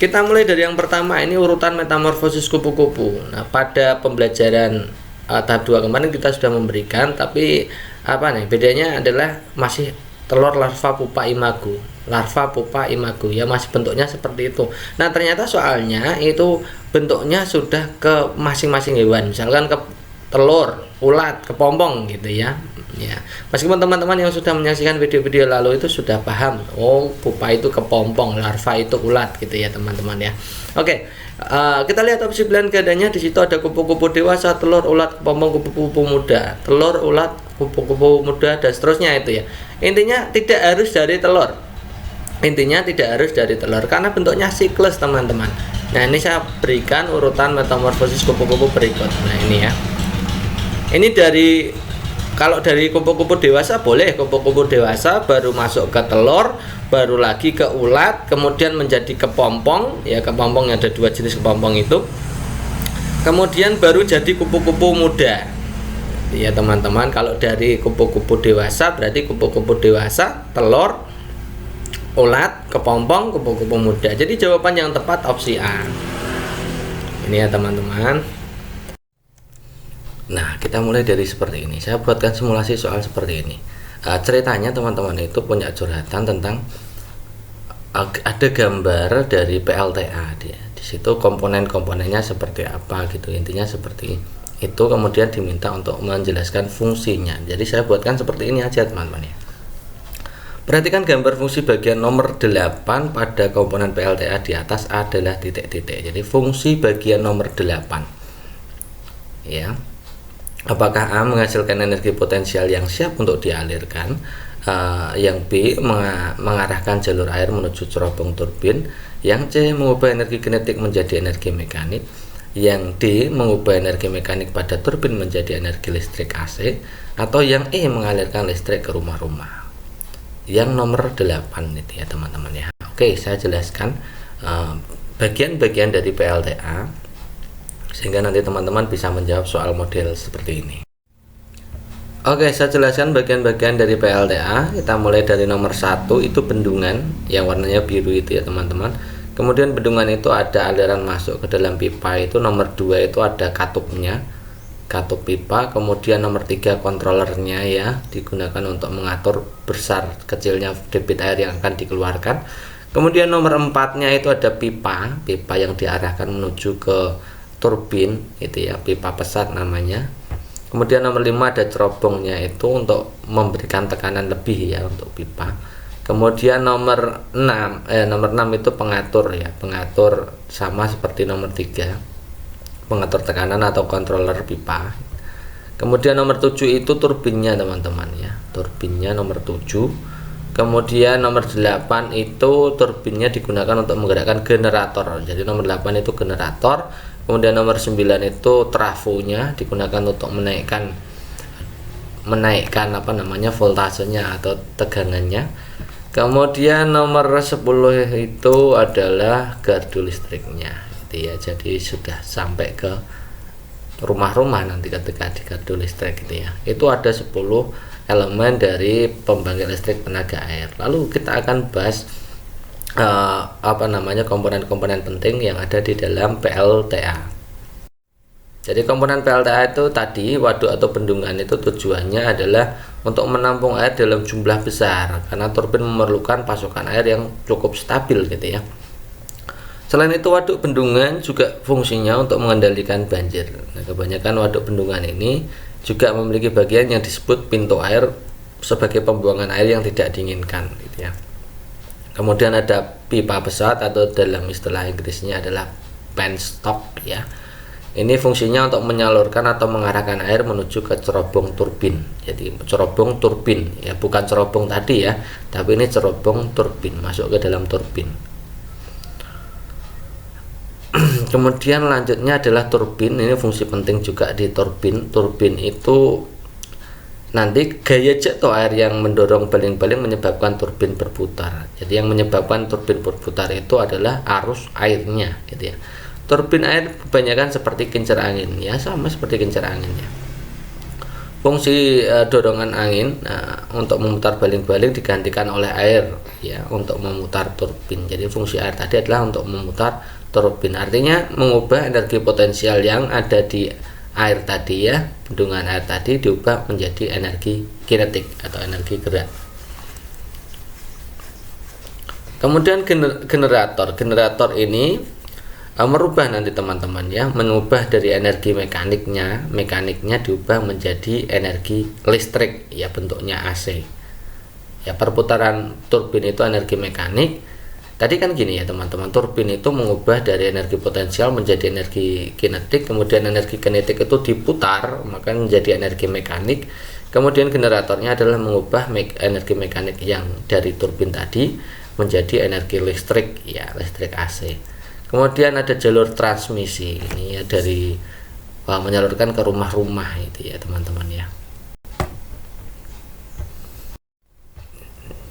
Kita mulai dari yang pertama, ini urutan metamorfosis kupu-kupu. Nah, pada pembelajaran tahap 2 kemarin kita sudah memberikan, tapi apa nih bedanya adalah masih telur larva pupa imago. Larva pupa imago ya, masih bentuknya seperti itu. Nah, ternyata soalnya itu bentuknya sudah ke masing-masing hewan. Misalkan ke telur, ulat, kepompong gitu ya. Ya, meskipun teman-teman yang sudah menyaksikan video-video lalu itu sudah paham, oh pupa itu kepompong, larva itu ulat gitu ya teman-teman ya. Oke, kita lihat opsi pilihan gandanya. Di situ ada kupu-kupu dewasa, telur, ulat, kepompong, kupu-kupu muda, telur, ulat, kupu-kupu muda dan seterusnya itu ya. Intinya tidak harus dari telur. Intinya tidak harus dari telur karena bentuknya siklus teman-teman. Nah, ini saya berikan urutan metamorfosis kupu-kupu berikut. Nah, ini ya. Ini kalau dari kupu-kupu dewasa boleh kupu-kupu dewasa baru masuk ke telur, baru lagi ke ulat, kemudian menjadi kepompong ya, kepompong ada 2 jenis kepompong itu. Kemudian baru jadi kupu-kupu muda. Ya teman-teman, kalau dari kupu-kupu dewasa berarti kupu-kupu dewasa, telur, ulat, kepompong, kupu-kupu muda. Jadi jawaban yang tepat opsi A. Ini ya teman-teman. Nah, kita mulai dari seperti ini. Saya buatkan simulasi soal seperti ini. Ceritanya teman-teman itu punya curhatan tentang ada gambar dari PLTA dia. Di situ komponen-komponennya seperti apa gitu. Intinya seperti itu, kemudian diminta untuk menjelaskan fungsinya. Jadi saya buatkan seperti ini aja teman-teman ya. Perhatikan gambar fungsi bagian nomor 8 pada komponen PLTA di atas adalah titik-titik. Jadi fungsi bagian nomor 8. Ya. Apakah A menghasilkan energi potensial yang siap untuk dialirkan, yang B mengarahkan jalur air menuju cerobong turbin, yang C mengubah energi kinetik menjadi energi mekanik, yang D mengubah energi mekanik pada turbin menjadi energi listrik AC, atau yang E mengalirkan listrik ke rumah-rumah. Yang nomor 8 itu ya teman-teman ya. Oke, saya jelaskan bagian-bagian dari PLTA sehingga nanti teman-teman bisa menjawab soal model seperti ini. Oke, saya jelaskan bagian-bagian dari PLTA. Kita mulai dari nomor 1 itu bendungan yang warnanya biru itu ya teman-teman. Kemudian bendungan itu ada aliran masuk ke dalam pipa, itu nomor 2 itu ada katupnya, katup pipa. Kemudian nomor 3 kontrolernya ya, digunakan untuk mengatur besar kecilnya debit air yang akan dikeluarkan. Kemudian nomor 4-nya itu ada pipa yang diarahkan menuju ke turbin itu ya, pipa pesat namanya. Kemudian nomor 5 ada cerobongnya, itu untuk memberikan tekanan lebih ya untuk pipa. Kemudian nomor 6 itu pengatur ya, pengatur sama seperti nomor 3, pengatur tekanan atau controller pipa. Kemudian nomor 7 itu turbinnya teman-teman ya, turbinnya nomor 7. Kemudian nomor 8 itu turbinnya digunakan untuk menggerakkan generator. Jadi nomor 8 itu generator. Kemudian nomor 9 itu trafonya, digunakan untuk menaikkan voltasenya atau tegangannya. Kemudian nomor 10 itu adalah gardu listriknya gitu ya. Jadi sudah sampai ke rumah-rumah nanti ketika di gardu listrik gitu ya. Itu ada 10 elemen dari pembangkit listrik tenaga air. Lalu kita akan bahas komponen-komponen penting yang ada di dalam PLTA. Jadi komponen PLTA itu tadi, waduk atau bendungan itu tujuannya adalah untuk menampung air dalam jumlah besar karena turbin memerlukan pasokan air yang cukup stabil gitu ya. Selain itu waduk bendungan juga fungsinya untuk mengendalikan banjir. Nah, kebanyakan waduk bendungan ini juga memiliki bagian yang disebut pintu air sebagai pembuangan air yang tidak diinginkan gitu ya. Kemudian ada pipa pesat atau dalam istilah Inggrisnya adalah penstock ya. Ini fungsinya untuk menyalurkan atau mengarahkan air menuju ke cerobong turbin. Jadi cerobong turbin ya, bukan cerobong tadi ya, tapi ini cerobong turbin, masuk ke dalam turbin. Kemudian lanjutnya adalah turbin. Ini fungsi penting juga di turbin. Turbin itu nanti gaya jatuh air yang mendorong baling-baling menyebabkan turbin berputar. Jadi yang menyebabkan turbin berputar itu adalah arus airnya gitu ya. Turbin air kebanyakan seperti kincir angin ya, sama seperti kincir angin ya. fungsi dorongan angin untuk memutar baling-baling digantikan oleh air ya untuk memutar turbin. Jadi fungsi air tadi adalah untuk memutar turbin, artinya mengubah energi potensial yang ada di air tadi ya, bendungan air tadi diubah menjadi energi kinetik atau energi gerak. Kemudian generator ini merubah nanti teman-teman ya, mengubah dari energi mekaniknya diubah menjadi energi listrik ya, bentuknya AC ya. Perputaran turbin itu energi mekanik. Tadi kan gini ya teman-teman, turbin itu mengubah dari energi potensial menjadi energi kinetik, kemudian energi kinetik itu diputar maka menjadi energi mekanik. Kemudian generatornya adalah mengubah energi mekanik yang dari turbin tadi menjadi energi listrik ya, listrik AC. Kemudian ada jalur transmisi ini ya, dari menyalurkan ke rumah-rumah itu ya teman-teman ya.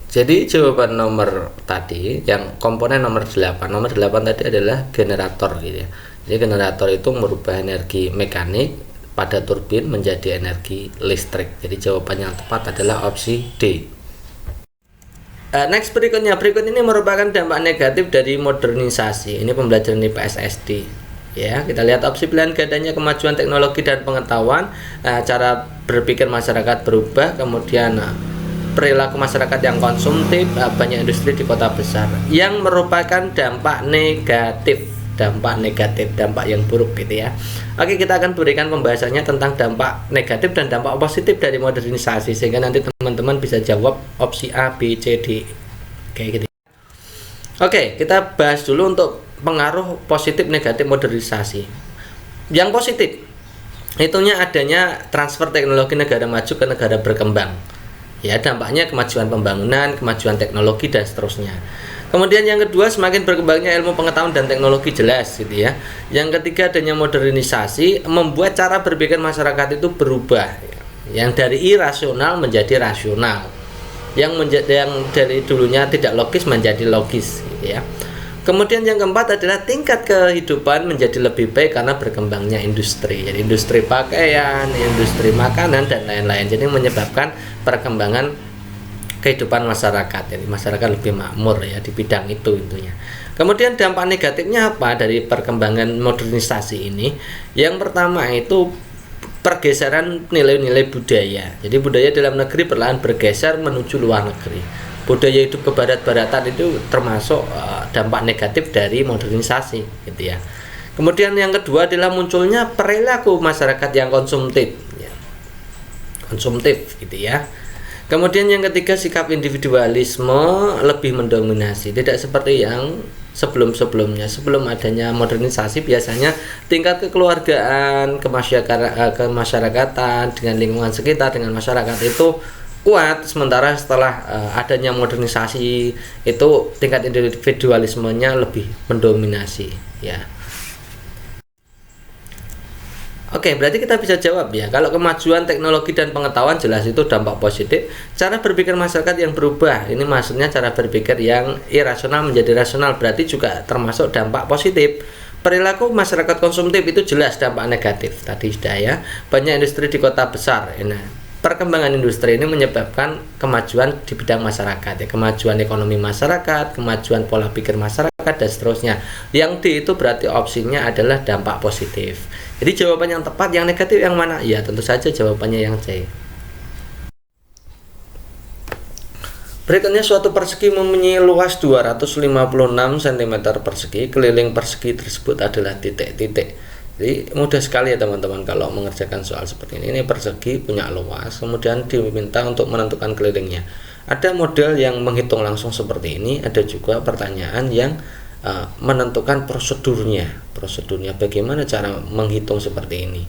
Jadi jawaban nomor tadi yang komponen nomor 8 tadi adalah generator gitu ya. Jadi generator itu merubah energi mekanik pada turbin menjadi energi listrik. Jadi jawaban yang tepat adalah opsi D. Next berikut ini merupakan dampak negatif dari modernisasi. Ini pembelajaran IPS SD. Ya, kita lihat opsi pilihan gadanya kemajuan teknologi dan pengetahuan, cara berpikir masyarakat berubah, kemudian perilaku masyarakat yang konsumtif, banyak industri di kota besar, yang merupakan dampak negatif, dampak yang buruk gitu ya. Oke, kita akan berikan pembahasannya tentang dampak negatif dan dampak positif dari modernisasi, sehingga nanti teman-teman bisa jawab opsi A, B, C, D kayak gitu. Oke, kita bahas dulu untuk pengaruh positif negatif modernisasi. Yang positif itunya adanya transfer teknologi negara maju ke negara berkembang ya, dampaknya kemajuan pembangunan, kemajuan teknologi dan seterusnya. Kemudian yang kedua, semakin berkembangnya ilmu pengetahuan dan teknologi, jelas gitu ya. Yang ketiga, adanya modernisasi membuat cara berpikir masyarakat itu berubah ya. Yang dari irasional menjadi rasional, yang dari dulunya tidak logis menjadi logis gitu ya. Kemudian yang keempat adalah tingkat kehidupan menjadi lebih baik karena berkembangnya industri. Jadi industri pakaian, industri makanan dan lain-lain. Jadi menyebabkan perkembangan kehidupan masyarakat, jadi masyarakat lebih makmur ya di bidang itu intinya. Kemudian dampak negatifnya apa dari perkembangan modernisasi ini? Yang pertama itu pergeseran nilai-nilai budaya. Jadi budaya dalam negeri perlahan bergeser menuju luar negeri. Budaya hidup kebarat-baratan itu termasuk dampak negatif dari modernisasi gitu ya. Kemudian yang kedua adalah munculnya perilaku masyarakat yang konsumtif ya. Konsumtif gitu ya. Kemudian yang ketiga, sikap individualisme lebih mendominasi, tidak seperti yang sebelum-sebelumnya. Sebelum adanya modernisasi biasanya tingkat kekeluargaan, kemasyarakatan dengan lingkungan sekitar, dengan masyarakat itu kuat, sementara setelah adanya modernisasi itu tingkat individualismenya lebih mendominasi ya. Oke, berarti kita bisa jawab ya, kalau kemajuan teknologi dan pengetahuan jelas itu dampak positif. Cara berpikir masyarakat yang berubah, ini maksudnya cara berpikir yang irasional menjadi rasional, berarti juga termasuk dampak positif. Perilaku masyarakat konsumtif itu jelas dampak negatif, tadi sudah ya. Banyak industri di kota besar. Nah, perkembangan industri ini menyebabkan kemajuan di bidang masyarakat ya, kemajuan ekonomi masyarakat, kemajuan pola pikir masyarakat dan seterusnya. Yang D itu berarti opsinya adalah dampak positif. Jadi jawaban yang tepat, yang negatif yang mana? Ya tentu saja jawabannya yang C. Berikutnya, suatu persegi mempunyai luas 256 cm persegi, keliling persegi tersebut adalah titik-titik. Jadi mudah sekali ya teman-teman kalau mengerjakan soal seperti ini. Ini persegi punya luas, kemudian diminta untuk menentukan kelilingnya. Ada model yang menghitung langsung seperti ini, ada juga pertanyaan yang menentukan prosedurnya bagaimana cara menghitung seperti ini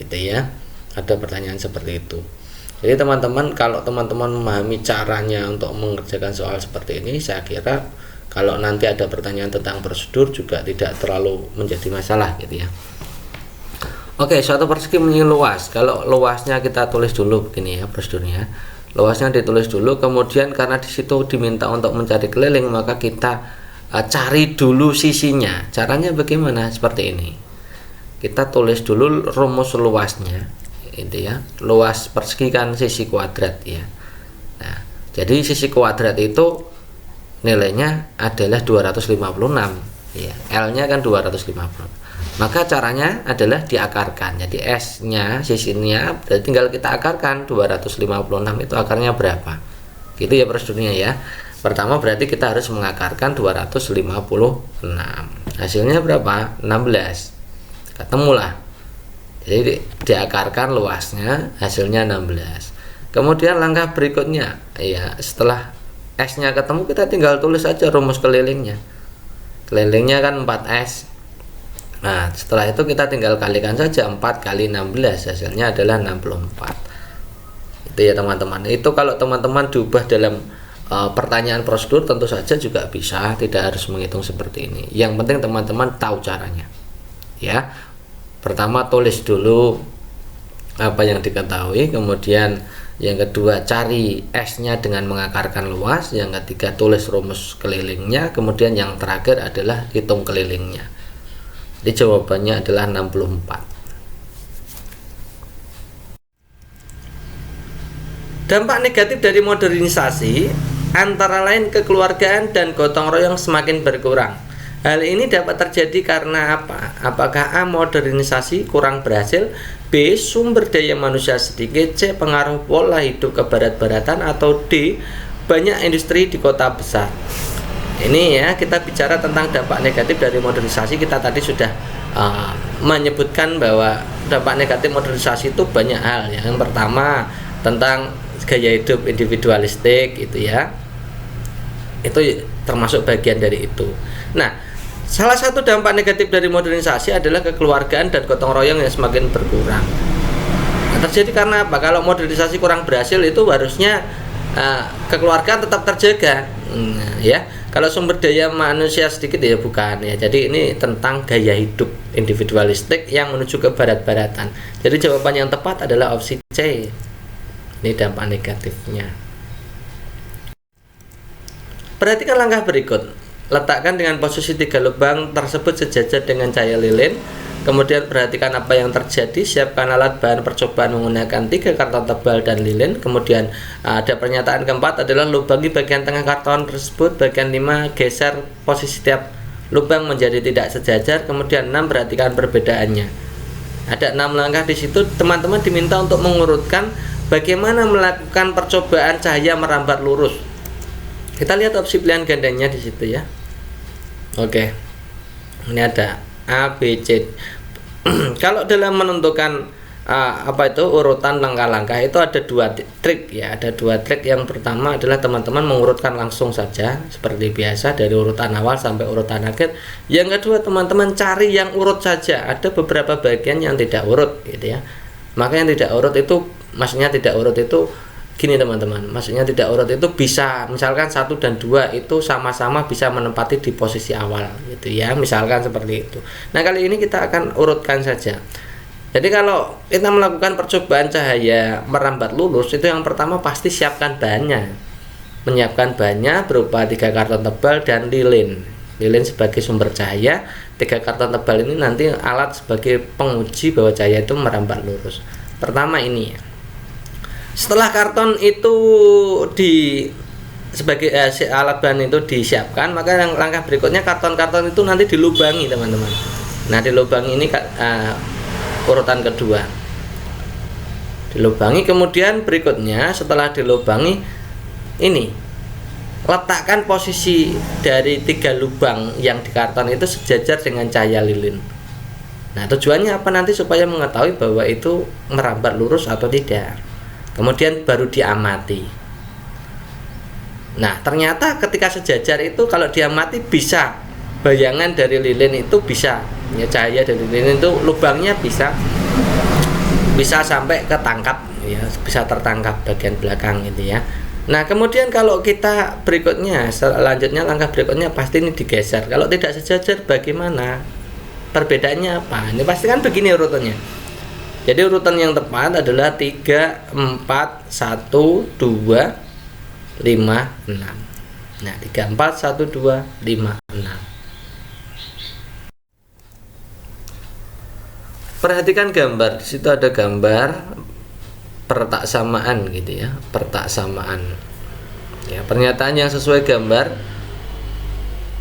gitu ya. Ada pertanyaan seperti itu. Jadi teman-teman, kalau teman-teman memahami caranya untuk mengerjakan soal seperti ini, saya kira kalau nanti ada pertanyaan tentang prosedur juga tidak terlalu menjadi masalah gitu ya. Oke, suatu persegi mempunyai luas. Kalau luasnya kita tulis dulu begini ya prosedurnya. Luasnya ditulis dulu, kemudian karena di situ diminta untuk mencari keliling, maka kita cari dulu sisinya. Caranya bagaimana? Seperti ini. Kita tulis dulu rumus luasnya. itu ya. Luas persegi kan sisi kuadrat ya. Nah, jadi sisi kuadrat itu nilainya adalah 256 ya. L-nya kan 250. Maka caranya adalah diakarkan. Jadi S-nya, sisinya tinggal kita akarkan. 256 itu akarnya berapa? Gitu ya prosedurnya ya. Pertama berarti kita harus mengakarkan 256. Hasilnya berapa? 16. Ketemulah. Jadi diakarkan luasnya, hasilnya 16. Kemudian langkah berikutnya ya, setelah S-nya ketemu kita tinggal tulis aja rumus kelilingnya. Kelilingnya kan 4S. Nah, setelah itu kita tinggal kalikan saja 4 kali 16, hasilnya adalah 64. Itu ya teman-teman. Itu kalau teman-teman diubah dalam pertanyaan prosedur tentu saja juga bisa, tidak harus menghitung seperti ini. Yang penting teman-teman tahu caranya. Ya. Pertama tulis dulu apa yang diketahui, kemudian yang kedua cari S-nya dengan mengakarkan luas, yang ketiga tulis rumus kelilingnya, kemudian yang terakhir adalah hitung kelilingnya. Jadi jawabannya adalah 64. Dampak negatif dari modernisasi antara lain kekeluargaan dan gotong royong semakin berkurang. Hal ini dapat terjadi karena apa? Apakah A. Modernisasi kurang berhasil, B. Sumber daya manusia sedikit, C. Pengaruh pola hidup kebarat-baratan, atau D. Banyak industri di kota besar. Ini ya, kita bicara tentang dampak negatif dari modernisasi. Kita tadi sudah menyebutkan bahwa dampak negatif modernisasi itu banyak hal ya. Yang pertama tentang gaya hidup individualistik itu ya. Itu termasuk bagian dari itu. Nah, salah satu dampak negatif dari modernisasi adalah kekeluargaan dan gotong royong yang semakin berkurang. Nah, terjadi karena apa? Kalau modernisasi kurang berhasil itu harusnya kekeluargaan tetap terjaga. Ya. Kalau sumber daya manusia sedikit ya bukan ya. Jadi ini tentang gaya hidup individualistik yang menuju ke barat-baratan. Jadi jawaban yang tepat adalah opsi C. Ini dampak negatifnya. Perhatikan langkah berikut. Letakkan dengan posisi 3 lubang tersebut sejajar dengan cahaya lilin. Kemudian perhatikan apa yang terjadi. Siapkan alat bahan percobaan menggunakan 3 karton tebal dan lilin. Kemudian ada pernyataan keempat adalah lubangi bagian tengah karton tersebut. Bagian 5 geser posisi tiap lubang menjadi tidak sejajar. Kemudian 6 perhatikan perbedaannya. Ada 6 langkah di situ. Teman-teman diminta untuk mengurutkan bagaimana melakukan percobaan cahaya merambat lurus. Kita lihat opsi pilihan gandanya di situ ya. Oke. Ini ada A, B, C. Kalau dalam menentukan urutan langkah-langkah itu ada 2 trik ya. Ada 2 trik. Yang pertama adalah teman-teman mengurutkan langsung saja seperti biasa dari urutan awal sampai urutan akhir. Yang kedua teman-teman cari yang urut saja. Ada beberapa bagian yang tidak urut gitu ya. Maka yang tidak urut itu, maksudnya tidak urut itu gini teman-teman, maksudnya tidak urut itu bisa misalkan 1 dan 2 itu sama-sama bisa menempati di posisi awal gitu ya, misalkan seperti itu. Nah kali ini kita akan urutkan saja. Jadi kalau kita melakukan percobaan cahaya merambat lurus, itu yang pertama pasti siapkan bahannya. Menyiapkan bahannya berupa 3 karton tebal dan lilin. Lilin sebagai sumber cahaya, 3 karton tebal ini nanti alat sebagai penguji bahwa cahaya itu merambat lurus. Pertama ini ya. Setelah karton itu sebagai alat bahan itu disiapkan, maka yang langkah berikutnya karton-karton itu nanti dilubangi teman-teman. Nah dilubangi ini urutan kedua, dilubangi. Kemudian berikutnya setelah dilubangi ini letakkan posisi dari 3 lubang yang di karton itu sejajar dengan cahaya lilin. Nah tujuannya apa nanti? Supaya mengetahui bahwa itu merambat lurus atau tidak. Kemudian baru diamati. Nah ternyata ketika sejajar itu kalau diamati bisa, bayangan dari lilin itu bisa ya, cahaya dari lilin itu lubangnya bisa sampai ketangkap ya, bisa tertangkap bagian belakang gitu ya. Nah kemudian kalau kita berikutnya, selanjutnya langkah berikutnya pasti ini digeser. Kalau tidak sejajar bagaimana? Perbedaannya apa? Ini pasti kan begini urutannya. Jadi urutan yang tepat adalah 3, 4, 1, 2, 5, 6. Nah 3, 4, 1, 2, 5, 6. Perhatikan gambar. Di situ ada gambar pertaksamaan gitu ya, pertaksamaan ya. Pernyataan yang sesuai gambar,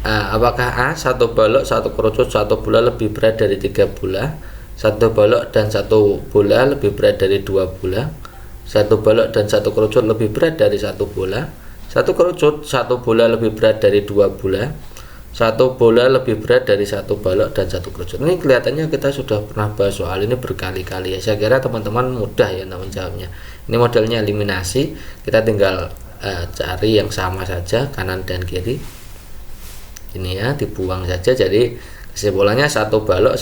apakah A, satu balok, satu kerucut, satu bola lebih berat dari 3 bola, satu balok dan satu bola lebih berat dari 2 bola, satu balok dan satu kerucut lebih berat dari 1 bola, satu kerucut, satu bola lebih berat dari 2 bola, satu bola lebih berat dari 1 balok dan 1 kerucut. Ini kelihatannya kita sudah pernah bahas soal ini berkali-kali ya. Saya kira teman-teman mudah ya menjawabnya. Ini modelnya eliminasi, kita tinggal cari yang sama saja kanan dan kiri. Ini ya, dibuang saja. Jadi kesimpulannya satu balok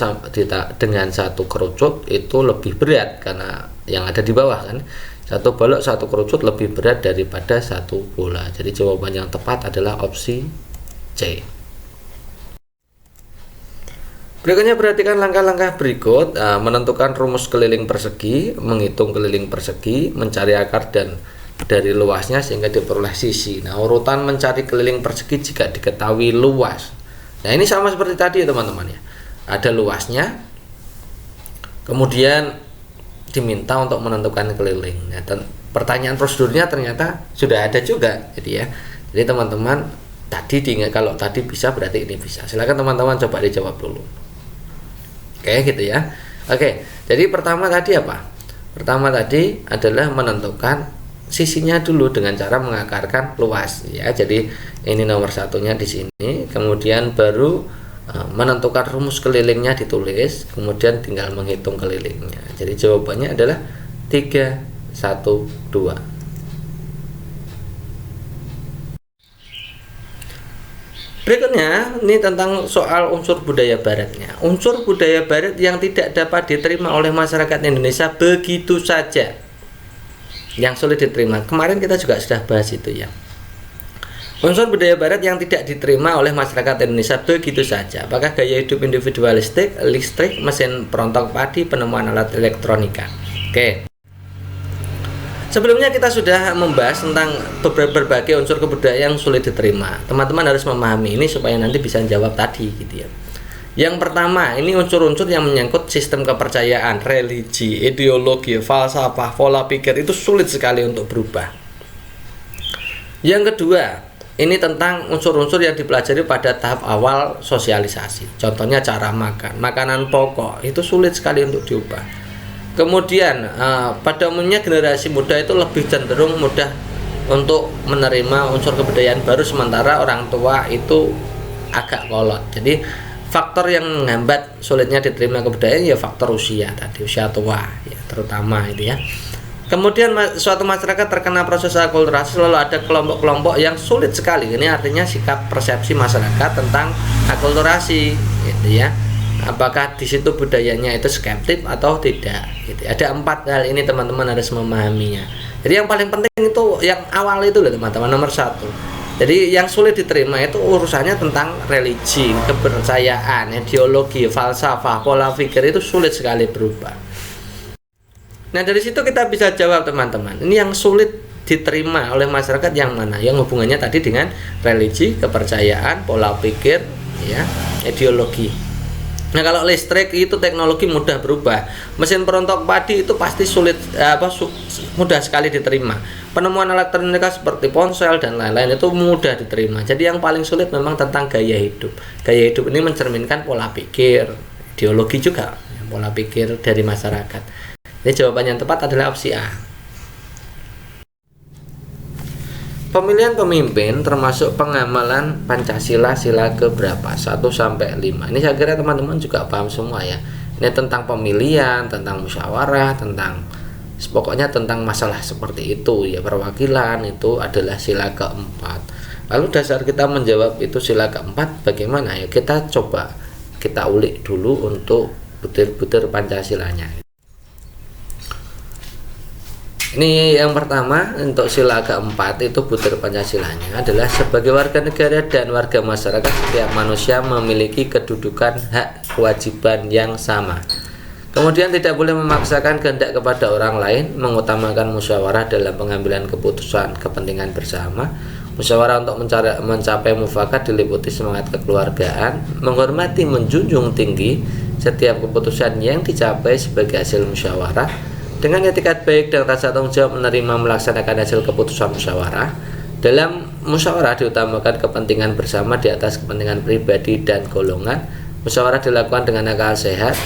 dengan satu kerucut itu lebih berat karena yang ada di bawah kan. Satu balok satu kerucut lebih berat daripada satu bola. Jadi jawaban yang tepat adalah opsi C. Berikutnya perhatikan langkah-langkah berikut. Menentukan rumus keliling persegi, menghitung keliling persegi, mencari akar dan dari luasnya sehingga diperoleh sisi. Nah, urutan mencari keliling persegi jika diketahui luas. Nah, ini sama seperti tadi ya teman-teman ya. Ada luasnya, kemudian diminta untuk menentukan keliling. Nah, pertanyaan prosedurnya ternyata sudah ada juga, jadi ya. Jadi teman-teman kalau tadi bisa berarti ini bisa. Silakan teman-teman coba dijawab dulu. Oke, gitu ya. Oke, jadi pertama tadi apa? Pertama tadi adalah menentukan sisinya dulu dengan cara mengakarkan luas ya. Jadi ini nomor satunya di sini. Kemudian baru menentukan rumus kelilingnya ditulis, kemudian tinggal menghitung kelilingnya. Jadi jawabannya adalah 3, 1, 2. Berikutnya, ini tentang soal unsur budaya baratnya. Unsur budaya barat yang tidak dapat diterima oleh masyarakat Indonesia begitu saja. Yang sulit diterima. Kemarin kita juga sudah bahas itu ya. Unsur budaya barat yang tidak diterima oleh masyarakat Indonesia begitu saja. Apakah gaya hidup individualistik, listrik, mesin perontok padi, penemuan alat elektronika. Oke. Sebelumnya kita sudah membahas tentang berbagai unsur kebudayaan yang sulit diterima. Teman-teman harus memahami ini supaya nanti bisa jawab tadi gitu ya. Yang pertama, ini unsur-unsur yang menyangkut sistem kepercayaan, religi, ideologi, falsafah, pola pikir itu sulit sekali untuk berubah. Yang kedua, ini tentang unsur-unsur yang dipelajari pada tahap awal sosialisasi. Contohnya cara makan, makanan pokok itu sulit sekali untuk diubah. Kemudian pada umumnya generasi muda itu lebih cenderung mudah untuk menerima unsur kebudayaan baru, sementara orang tua itu agak kolot. Jadi faktor yang menghambat sulitnya diterima kebudayaan ya faktor usia tadi, usia tua ya terutama itu ya. Kemudian suatu masyarakat terkena proses akulturasi selalu ada kelompok-kelompok yang sulit sekali. Ini artinya sikap persepsi masyarakat tentang akulturasi gitu ya. Apakah di situ budayanya itu skeptik atau tidak gitu. Ada 4 hal ini teman-teman harus memahaminya. Jadi yang paling penting itu yang awal itu loh teman-teman, nomor 1. Jadi yang sulit diterima itu urusannya tentang religi, kepercayaan, ideologi, falsafah, pola pikir itu sulit sekali berubah. Nah dari situ kita bisa jawab teman-teman, ini yang sulit diterima oleh masyarakat yang mana? Yang hubungannya tadi dengan religi, kepercayaan, pola pikir, ya, ideologi. Nah kalau listrik itu teknologi mudah berubah, mesin perontok padi itu pasti sulit mudah sekali diterima. Penemuan elektronika seperti ponsel dan lain-lain itu mudah diterima. Jadi yang paling sulit memang tentang gaya hidup. Gaya hidup ini mencerminkan pola pikir, ideologi juga, pola pikir dari masyarakat. Jadi jawaban yang tepat adalah opsi A. Pemilihan pemimpin termasuk pengamalan Pancasila sila keberapa? 1 sampai 5. Ini saya kira teman-teman juga paham semua ya. Ini tentang pemilihan, tentang musyawarah, tentang pokoknya tentang masalah seperti itu ya. Perwakilan itu adalah sila keempat. Lalu dasar kita menjawab itu sila keempat bagaimana ya? Kita coba kita ulik dulu untuk butir-butir Pancasilanya. Ini yang pertama untuk sila keempat itu butir Pancasilanya adalah sebagai warga negara dan warga masyarakat setiap manusia memiliki kedudukan hak kewajiban yang sama. Kemudian tidak boleh memaksakan kehendak kepada orang lain, mengutamakan musyawarah dalam pengambilan keputusan kepentingan bersama. Musyawarah untuk mencapai mufakat diliputi semangat kekeluargaan, menghormati menjunjung tinggi setiap keputusan yang dicapai sebagai hasil musyawarah, dengan etikat baik dan rasa tanggung jawab menerima melaksanakan hasil keputusan musyawarah. Dalam musyawarah diutamakan kepentingan bersama di atas kepentingan pribadi dan golongan. Musyawarah dilakukan dengan akal sehat.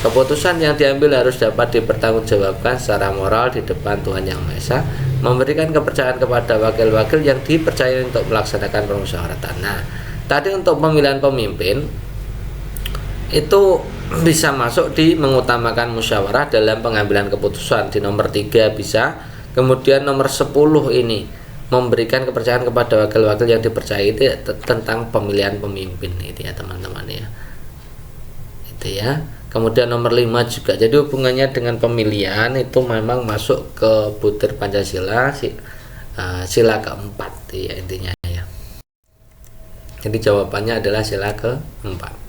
Keputusan yang diambil harus dapat dipertanggungjawabkan secara moral di depan Tuhan Yang Maha Esa, memberikan kepercayaan kepada wakil-wakil yang dipercaya untuk melaksanakan permusyawaratan. Nah, tadi untuk pemilihan pemimpin itu bisa masuk di mengutamakan musyawarah dalam pengambilan keputusan. Di nomor 3 bisa. Kemudian nomor 10 ini memberikan kepercayaan kepada wakil-wakil yang dipercaya itu tentang pemilihan pemimpin itu ya teman-teman ya. Itu ya. Kemudian nomor 5 juga. Jadi hubungannya dengan pemilihan itu memang masuk ke butir Pancasila sila keempat ya intinya ya. Jadi jawabannya adalah sila keempat.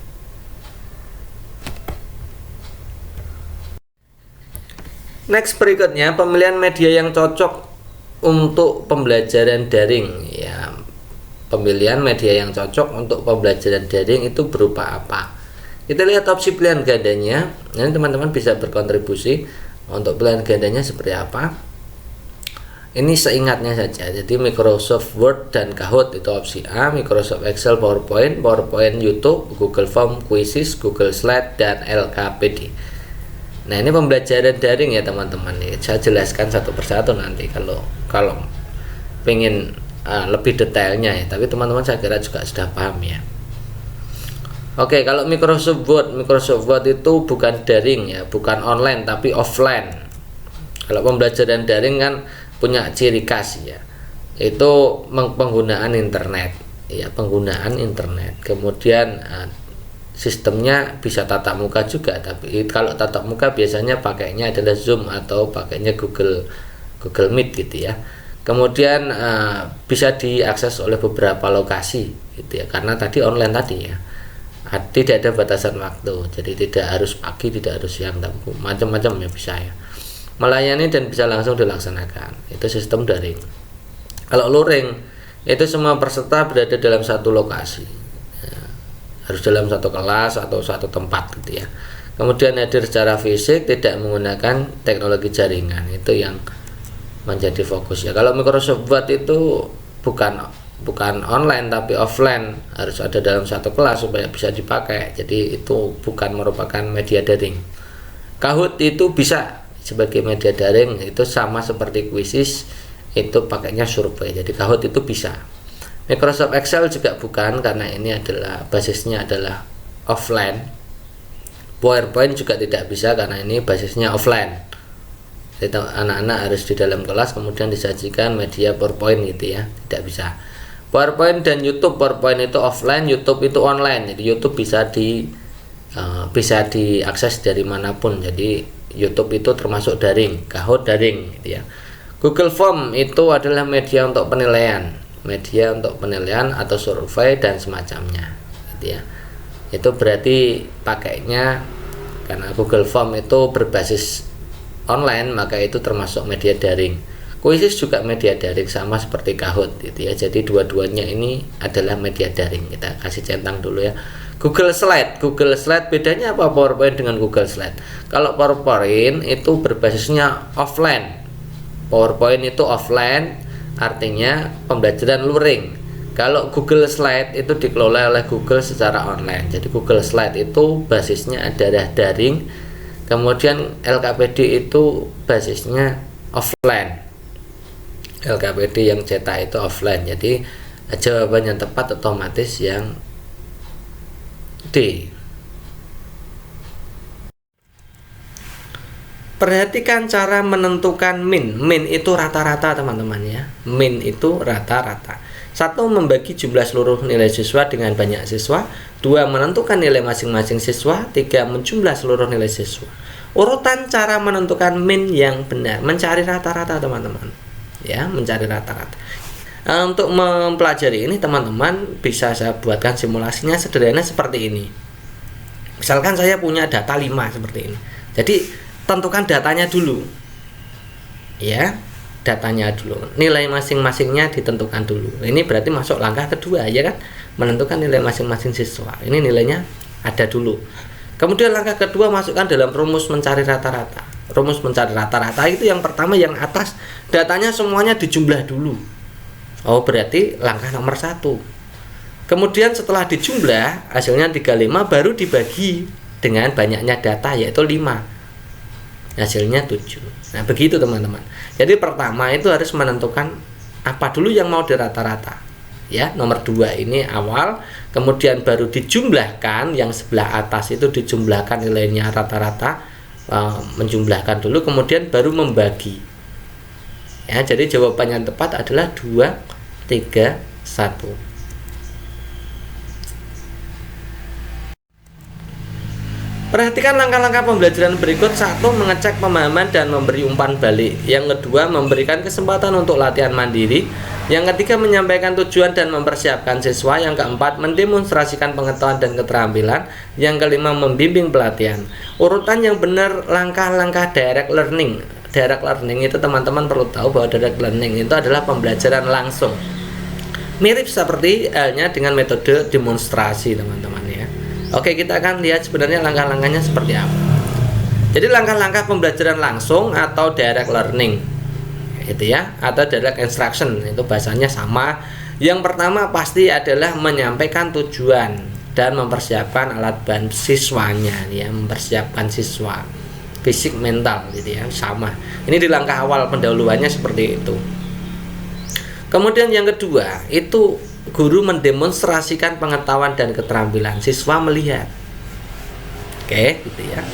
Next berikutnya, pemilihan media yang cocok untuk pembelajaran daring ya. Pemilihan media yang cocok untuk pembelajaran daring itu berupa apa? Kita lihat opsi pilihan gandanya. Nanti teman-teman bisa berkontribusi untuk pilihan gandanya seperti apa. Ini seingatnya saja. Jadi Microsoft Word dan Kahoot itu opsi A, Microsoft Excel, PowerPoint, YouTube, Google Form, Quizzes, Google Slide, dan LKPD. Nah, ini pembelajaran daring ya teman-teman. Saya jelaskan satu persatu nanti kalau pengen lebih detailnya ya. Tapi teman-teman saya kira juga sudah paham ya. Oke, kalau Microsoft Word itu bukan daring ya, bukan online tapi offline. Kalau pembelajaran daring kan punya ciri khas ya. Itu penggunaan internet ya, penggunaan internet. Kemudian sistemnya bisa tatap muka juga, tapi kalau tatap muka biasanya pakainya adalah Zoom atau pakainya Google Meet gitu ya. Kemudian bisa diakses oleh beberapa lokasi gitu ya, karena tadi online tadi ya. Tidak ada batasan waktu, jadi tidak harus pagi, tidak harus siang, macam-macam ya bisa ya. Melayani dan bisa langsung dilaksanakan. Itu sistem daring. Kalau luring itu semua peserta berada dalam satu lokasi. Harus dalam satu kelas atau satu tempat gitu ya. Kemudian hadir secara fisik, tidak menggunakan teknologi jaringan. Itu yang menjadi fokus ya. Kalau Microsoft Word itu bukan online tapi offline, harus ada dalam satu kelas supaya bisa dipakai. Jadi itu bukan merupakan media daring. Kahoot itu bisa sebagai media daring, itu sama seperti Quizzes, itu pakainya survei. Jadi Kahoot itu bisa. Microsoft Excel juga bukan, karena ini adalah basisnya adalah offline. PowerPoint juga tidak bisa karena ini basisnya offline. Jadi anak-anak harus di dalam kelas kemudian disajikan media PowerPoint gitu ya, tidak bisa. PowerPoint dan YouTube, PowerPoint itu offline, YouTube itu online. Jadi YouTube bisa diakses dari manapun. Jadi YouTube itu termasuk daring, Kahoot daring gitu ya. Google Form itu adalah media untuk penilaian atau survei dan semacamnya gitu ya. Itu berarti pakainya karena Google Form itu berbasis online, maka itu termasuk media daring. Quizzes juga media daring sama seperti Kahoot gitu ya. Jadi dua-duanya ini adalah media daring. Kita kasih centang dulu ya. Google Slide bedanya apa PowerPoint dengan Google Slide? Kalau PowerPoint itu berbasisnya offline. PowerPoint itu offline, artinya pembelajaran luring. Kalau Google Slide itu dikelola oleh Google secara online. Jadi Google Slide itu basisnya adalah daring. Kemudian LKPD itu basisnya offline. LKPD yang cetak itu offline. Jadi jawaban yang tepat otomatis yang D. Perhatikan cara menentukan min. Min itu rata-rata teman-teman ya. Min itu rata-rata. 1. Membagi jumlah seluruh nilai siswa dengan banyak siswa. 2. Menentukan nilai masing-masing siswa. 3. Menjumlah seluruh nilai siswa. Urutan cara menentukan min yang benar, mencari rata-rata teman-teman ya, mencari rata-rata. Untuk mempelajari ini teman-teman bisa saya buatkan simulasinya sederhana seperti ini. Misalkan saya punya data 5 seperti ini. Jadi tentukan datanya dulu ya, datanya dulu, nilai masing-masingnya ditentukan dulu. Ini berarti masuk langkah kedua ya kan, menentukan nilai masing-masing siswa. Ini nilainya ada dulu. Kemudian langkah kedua masukkan dalam rumus mencari rata-rata. Rumus mencari rata-rata itu yang pertama, yang atas datanya semuanya dijumlah dulu. Oh, berarti langkah nomor 1. Kemudian setelah dijumlah hasilnya 35, baru dibagi dengan banyaknya data, yaitu 5, hasilnya 7. Nah begitu teman-teman. Jadi pertama itu harus menentukan apa dulu yang mau dirata-rata, ya. Nomor 2 ini awal, kemudian baru dijumlahkan, yang sebelah atas itu dijumlahkan nilainya rata-rata, menjumlahkan dulu, kemudian baru membagi, ya. Jadi jawaban yang tepat adalah 2, 3, 1. Perhatikan langkah-langkah pembelajaran berikut. 1. Mengecek pemahaman dan memberi umpan balik. Yang kedua, memberikan kesempatan untuk latihan mandiri. Yang ketiga, menyampaikan tujuan dan mempersiapkan siswa. Yang keempat, mendemonstrasikan pengetahuan dan keterampilan. Yang kelima, membimbing pelatihan. Urutan yang benar langkah-langkah direct learning. Direct learning itu teman-teman perlu tahu bahwa direct learning itu adalah pembelajaran langsung. Mirip seperti halnya dengan metode demonstrasi, teman-teman, ya. Oke, kita akan lihat sebenarnya langkah-langkahnya seperti apa. Jadi langkah-langkah pembelajaran langsung atau direct learning itu, ya, atau direct instruction, itu bahasanya sama. Yang pertama pasti adalah menyampaikan tujuan dan mempersiapkan alat bantu siswanya, ya, mempersiapkan siswa fisik mental gitu, ya, sama. Ini di langkah awal pendahuluannya seperti itu. Kemudian yang kedua itu guru mendemonstrasikan pengetahuan dan keterampilan, siswa melihat. Oke, gitu, ya.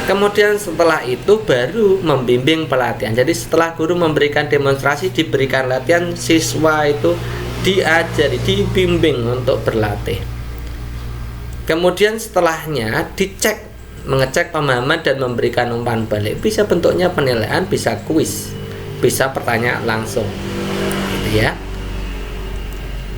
Kemudian setelah itu baru membimbing pelatihan. Jadi setelah guru memberikan demonstrasi, diberikan latihan, siswa itu diajari, dibimbing untuk berlatih. Kemudian setelahnya dicek, mengecek pemahaman dan memberikan umpan balik. Bisa bentuknya penilaian, bisa kuis, bisa pertanyaan langsung, gitu, ya.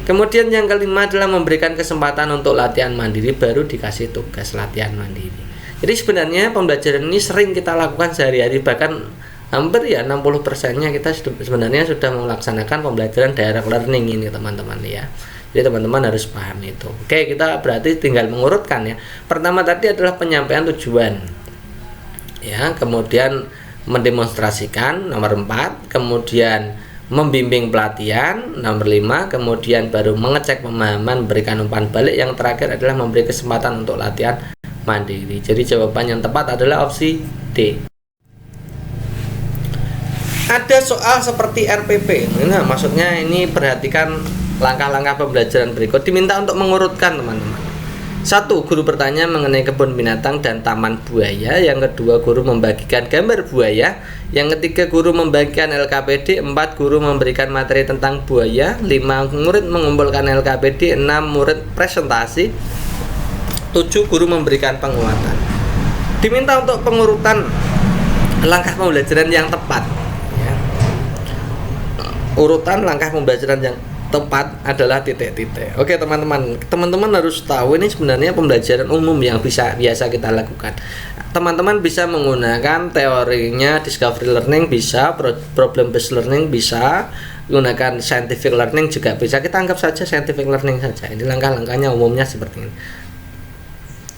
Kemudian yang kelima adalah memberikan kesempatan untuk latihan mandiri, baru dikasih tugas latihan mandiri. Jadi sebenarnya pembelajaran ini sering kita lakukan sehari-hari, bahkan hampir, ya, 60%-nya kita sebenarnya sudah melaksanakan pembelajaran direct learning ini, teman-teman, ya. Jadi teman-teman harus paham itu. Oke, kita berarti tinggal mengurutkan, ya. Pertama tadi adalah penyampaian tujuan, ya, kemudian mendemonstrasikan nomor 4, kemudian membimbing pelatihan nomor 5, kemudian baru mengecek pemahaman, berikan umpan balik, yang terakhir adalah memberi kesempatan untuk latihan mandiri. Jadi jawaban yang tepat adalah opsi D. Ada soal seperti RPP. Nah, maksudnya ini perhatikan langkah-langkah pembelajaran berikut, diminta untuk mengurutkan, teman-teman. 1. Guru bertanya mengenai kebun binatang dan taman buaya. Yang kedua, guru membagikan gambar buaya. Yang ketiga, guru membagikan LKPD. 4. Guru memberikan materi tentang buaya. 5. Murid mengumpulkan LKPD. 6. Murid presentasi. 7. Guru memberikan penguatan. Diminta untuk pengurutan langkah pembelajaran yang tepat, ya. Urutan langkah pembelajaran yang tepat adalah titik-titik. Oke, teman-teman harus tahu ini sebenarnya pembelajaran umum yang biasa kita lakukan. Teman-teman bisa menggunakan teorinya discovery learning, bisa problem based learning, bisa gunakan scientific learning juga bisa. Kita anggap saja scientific learning saja. Ini langkah-langkahnya umumnya seperti ini,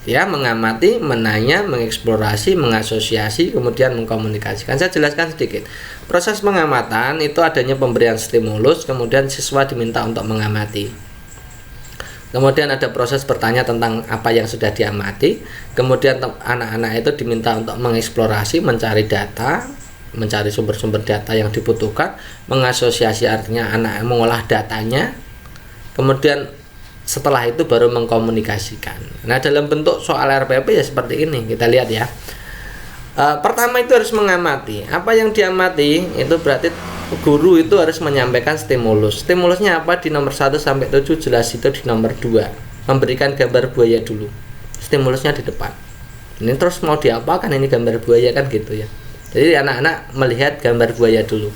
ya. Mengamati, menanya, mengeksplorasi, mengasosiasi, kemudian mengkomunikasikan. Saya jelaskan sedikit. Proses pengamatan itu adanya pemberian stimulus, kemudian siswa diminta untuk mengamati. Kemudian ada proses bertanya tentang apa yang sudah diamati. Kemudian anak-anak itu diminta untuk mengeksplorasi, mencari data, mencari sumber-sumber data yang dibutuhkan. Mengasosiasi artinya anak mengolah datanya. Kemudian setelah itu baru mengkomunikasikan. Nah, dalam bentuk soal RPP ya seperti ini. Kita lihat, ya. Pertama itu harus mengamati. Apa yang diamati itu berarti guru itu harus menyampaikan stimulus. Stimulusnya apa? Di nomor 1 sampai 7 jelas itu di nomor 2. Memberikan gambar buaya dulu. Stimulusnya di depan. Ini terus mau diapakan ini gambar buaya, kan gitu, ya. Jadi anak-anak melihat gambar buaya dulu.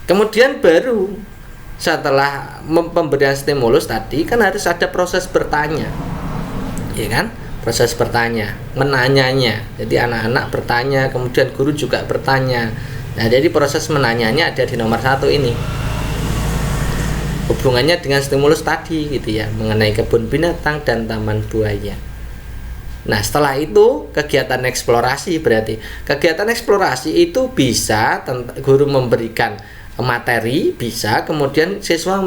Kemudian baru setelah pemberian stimulus tadi kan harus ada proses bertanya, ya kan? Proses bertanya, menanyanya. Jadi anak-anak bertanya, kemudian guru juga bertanya. Nah, jadi proses menanyanya ada di nomor 1 ini. Hubungannya dengan stimulus tadi, gitu, ya, mengenai kebun binatang dan taman buaya. Nah, setelah itu kegiatan eksplorasi, berarti kegiatan eksplorasi itu bisa guru memberikan materi, bisa, kemudian siswa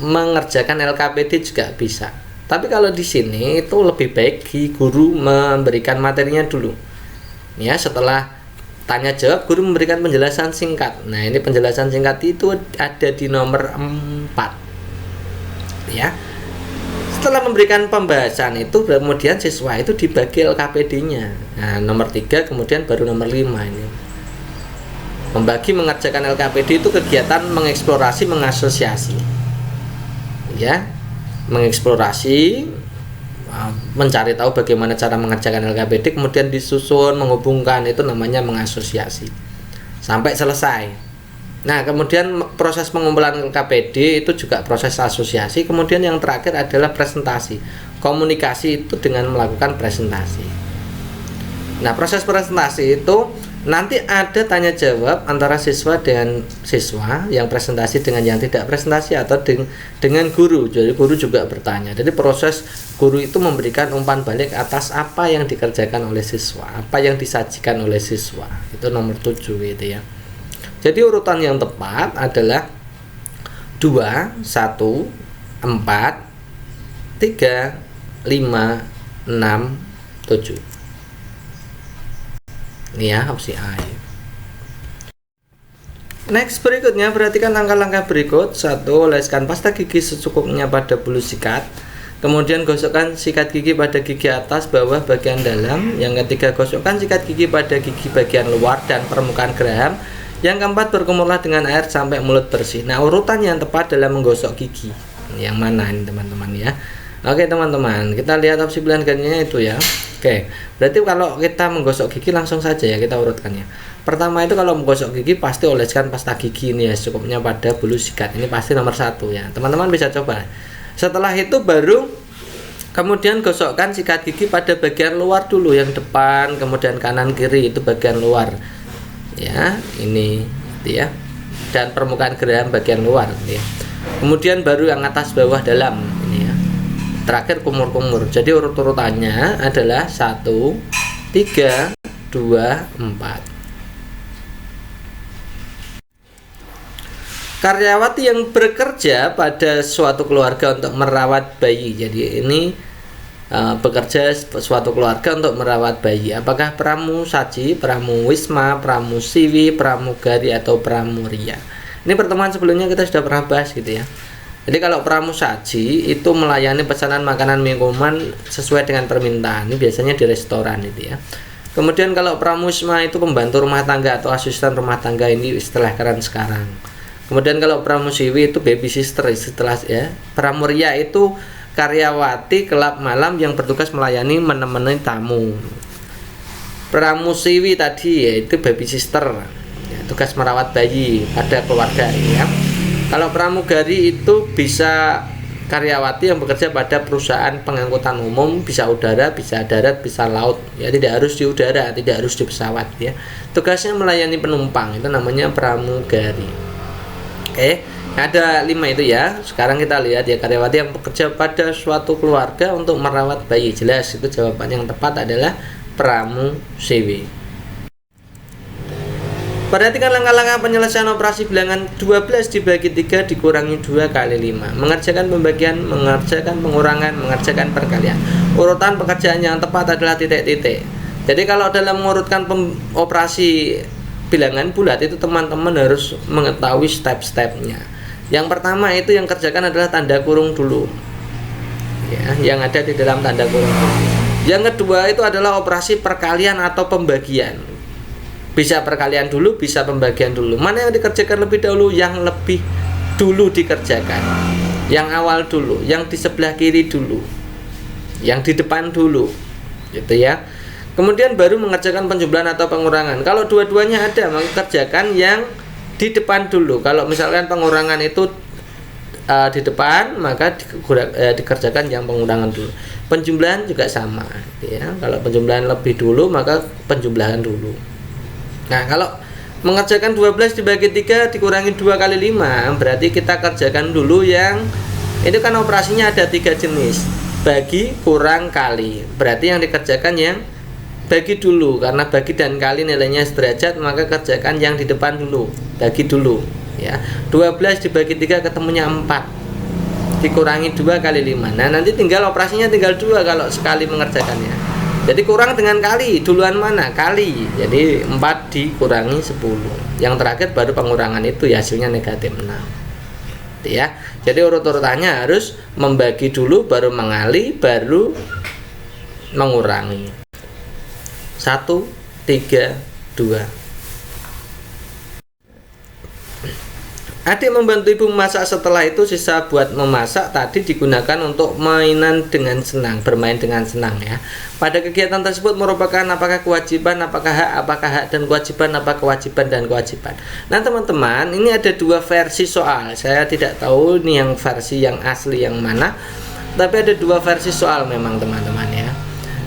mengerjakan LKPD juga bisa. Tapi kalau di sini itu lebih baik guru memberikan materinya dulu. Ya, setelah tanya jawab guru memberikan penjelasan singkat. Nah, ini penjelasan singkat itu ada di nomor 4. Ya. Setelah memberikan pembahasan itu, kemudian siswa itu dibagi LKPD-nya. Nah, nomor 3, kemudian baru nomor 5 ini. Membagi mengerjakan LKPD itu kegiatan mengeksplorasi, mengasosiasi. Ya, mengeksplorasi, mencari tahu bagaimana cara mengerjakan LKPD, kemudian disusun, menghubungkan, itu namanya mengasosiasi. Sampai selesai. Nah, kemudian proses pengumpulan LKPD itu juga proses asosiasi. Kemudian yang terakhir adalah presentasi. Komunikasi itu dengan melakukan presentasi. Nah, proses presentasi itu nanti ada tanya jawab antara siswa dengan siswa, yang presentasi dengan yang tidak presentasi, atau dengan guru. Jadi guru juga bertanya. Jadi proses guru itu memberikan umpan balik atas apa yang dikerjakan oleh siswa, apa yang disajikan oleh siswa. Itu nomor 7 gitu ya. Jadi urutan yang tepat adalah 2, 1, 4, 3, 5, 6, 7. Ini ya opsi A. Next, berikutnya perhatikan langkah-langkah berikut. 1. Oleskan pasta gigi secukupnya pada bulu sikat. Kemudian gosokkan sikat gigi pada gigi atas, bawah, bagian dalam. Yang ketiga, gosokkan sikat gigi pada gigi bagian luar dan permukaan geraham. Yang keempat, berkumurlah dengan air sampai mulut bersih. Nah, urutan yang tepat dalam menggosok gigi yang mana ini teman-teman ya. Oke teman-teman, kita lihat opsi pilihan gantinya itu ya. Oke, berarti kalau kita menggosok gigi langsung saja ya kita urutkannya. Pertama itu kalau menggosok gigi pasti oleskan pasta gigi ini ya secukupnya pada bulu sikat. Ini pasti nomor 1 ya. Teman-teman bisa coba. Setelah itu baru kemudian gosokkan sikat gigi pada bagian luar dulu, yang depan, kemudian kanan kiri itu bagian luar. Ya, ini gitu ya. Dan permukaan geraham bagian luar gitu ya. Kemudian baru yang atas, bawah, dalam ini ya. Terakhir kumur-kumur. Jadi urut-urutannya adalah 1, 3, 2, 4. Karyawati yang bekerja pada suatu keluarga untuk merawat bayi. Jadi ini bekerja suatu keluarga untuk merawat bayi. Apakah pramusaji, pramuwisma, pramusiwi, pramugari, atau pramuria? Ini pertemuan sebelumnya kita sudah pernah bahas gitu ya. Jadi kalau pramusaji itu melayani pesanan makanan minuman sesuai dengan permintaan. Ini biasanya di restoran gitu ya. Kemudian kalau pramuwisma itu pembantu rumah tangga atau asisten rumah tangga, ini istilah keren sekarang. Kemudian kalau pramusiwi itu baby sister setelah ya. Pramuria itu karyawati kelab malam yang bertugas melayani menemani tamu. Pramusiwi tadi yaitu baby sister ya, tugas merawat bayi pada keluarga ya. Kalau pramugari itu bisa karyawati yang bekerja pada perusahaan pengangkutan umum, bisa udara, bisa darat, bisa laut ya, tidak harus di udara, tidak harus di pesawat ya. Tugasnya melayani penumpang, itu namanya pramugari. Oke. Ada 5 itu ya. Sekarang kita lihat ya, karyawati yang bekerja pada suatu keluarga untuk merawat bayi. Jelas itu jawaban yang tepat adalah pramusiwi. Perhatikan langkah-langkah penyelesaian operasi bilangan 12 dibagi 3 dikurangi 2 kali 5. Mengerjakan pembagian, mengerjakan pengurangan, mengerjakan perkalian. Urutan pekerjaan yang tepat adalah titik-titik. Jadi kalau dalam mengurutkan operasi bilangan bulat itu teman-teman harus mengetahui step-stepnya. Yang pertama itu yang kerjakan adalah tanda kurung dulu ya, yang ada di dalam tanda kurung. Yang kedua itu adalah operasi perkalian atau pembagian. Bisa perkalian dulu, bisa pembagian dulu. Mana yang dikerjakan lebih dahulu? Yang lebih dulu dikerjakan, yang awal dulu, yang di sebelah kiri dulu, yang di depan dulu gitu ya. Kemudian baru mengerjakan penjumlahan atau pengurangan. Kalau dua-duanya ada, maka kerjakan yang di depan dulu. Kalau misalkan pengurangan itu di depan, maka dikerjakan yang pengurangan dulu. Penjumlahan juga sama ya. Kalau penjumlahan lebih dulu, maka penjumlahan dulu. Nah, kalau mengerjakan 12 dibagi 3 dikurangi 2 kali 5, berarti kita kerjakan dulu yang itu kan operasinya ada 3 jenis. bagi kurang kali. Berarti yang dikerjakan yang bagi dulu, karena bagi dan kali nilainya sederajat, maka kerjakan yang di depan dulu, bagi dulu ya. 12 dibagi 3 ketemunya 4, dikurangi 2 kali 5. Nah nanti tinggal operasinya tinggal 2 kalau sekali mengerjakannya. Jadi kurang dengan kali, duluan mana? Kali. Jadi 4 dikurangi 10. Yang terakhir baru pengurangan, itu ya hasilnya negatif 6 ya. Jadi urut-urutannya harus membagi dulu, baru mengali, baru mengurangi. 1, 3, 2. Adik membantu ibu memasak, setelah itu sisa buat memasak tadi digunakan untuk mainan dengan senang, bermain dengan senang ya. Pada kegiatan tersebut merupakan apakah kewajiban, apakah hak dan kewajiban, apa kewajiban dan kewajiban. Nah teman-teman, ini ada 2 versi soal. Saya tidak tahu ini yang versi yang asli yang mana, tapi ada 2 versi soal memang teman-teman ya.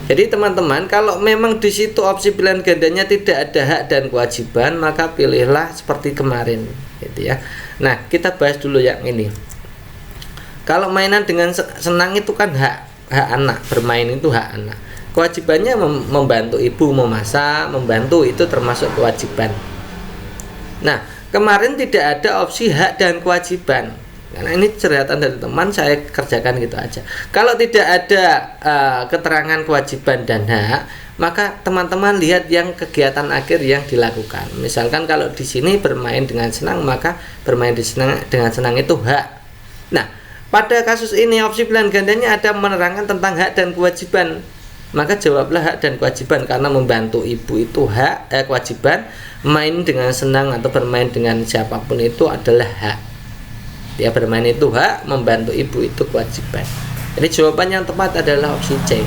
Jadi teman-teman, kalau memang di situ opsi pilihan gandanya tidak ada hak dan kewajiban, maka pilihlah seperti kemarin, gitu ya. Nah, kita bahas dulu yang ini. Kalau mainan dengan senang itu kan hak anak, bermain itu hak anak. Kewajibannya membantu ibu memasak, membantu, itu termasuk kewajiban. Nah, kemarin tidak ada opsi hak dan kewajiban. Karena ini curhatan dari teman, saya kerjakan gitu aja. Kalau tidak ada keterangan kewajiban dan hak, maka teman-teman lihat yang kegiatan akhir yang dilakukan. Misalkan kalau di sini bermain dengan senang, maka bermain dengan senang itu hak. Nah, pada kasus ini opsi pilihan gandanya ada menerangkan tentang hak dan kewajiban. Maka jawablah hak dan kewajiban, karena membantu ibu itu hak, kewajiban. Main dengan senang atau bermain dengan siapapun itu adalah hak. Dia bermain itu hak, membantu ibu itu kewajiban. Jadi jawaban yang tepat adalah opsi C.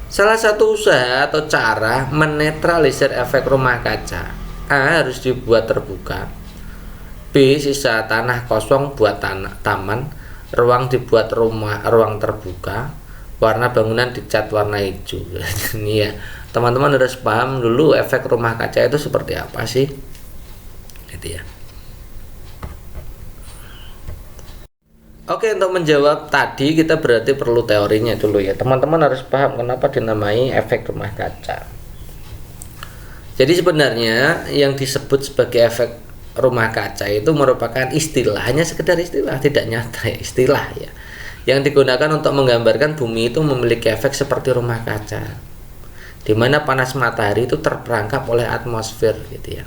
Salah satu usaha atau cara menetralisir efek rumah kaca. A. Harus dibuat terbuka. B. Sisa tanah kosong buat taman. Ruang dibuat ruang terbuka. Warna bangunan dicat warna hijau. Ini ya, teman-teman harus paham dulu efek rumah kaca itu seperti apa sih, gitu ya. Oke, untuk menjawab tadi kita berarti perlu teorinya dulu ya. Teman-teman harus paham kenapa dinamai efek rumah kaca. Jadi sebenarnya yang disebut sebagai efek rumah kaca itu merupakan istilah, hanya sekedar istilah, tidak nyata ya, istilah ya. Yang digunakan untuk menggambarkan bumi itu memiliki efek seperti rumah kaca, di mana panas matahari itu terperangkap oleh atmosfer, gitu ya.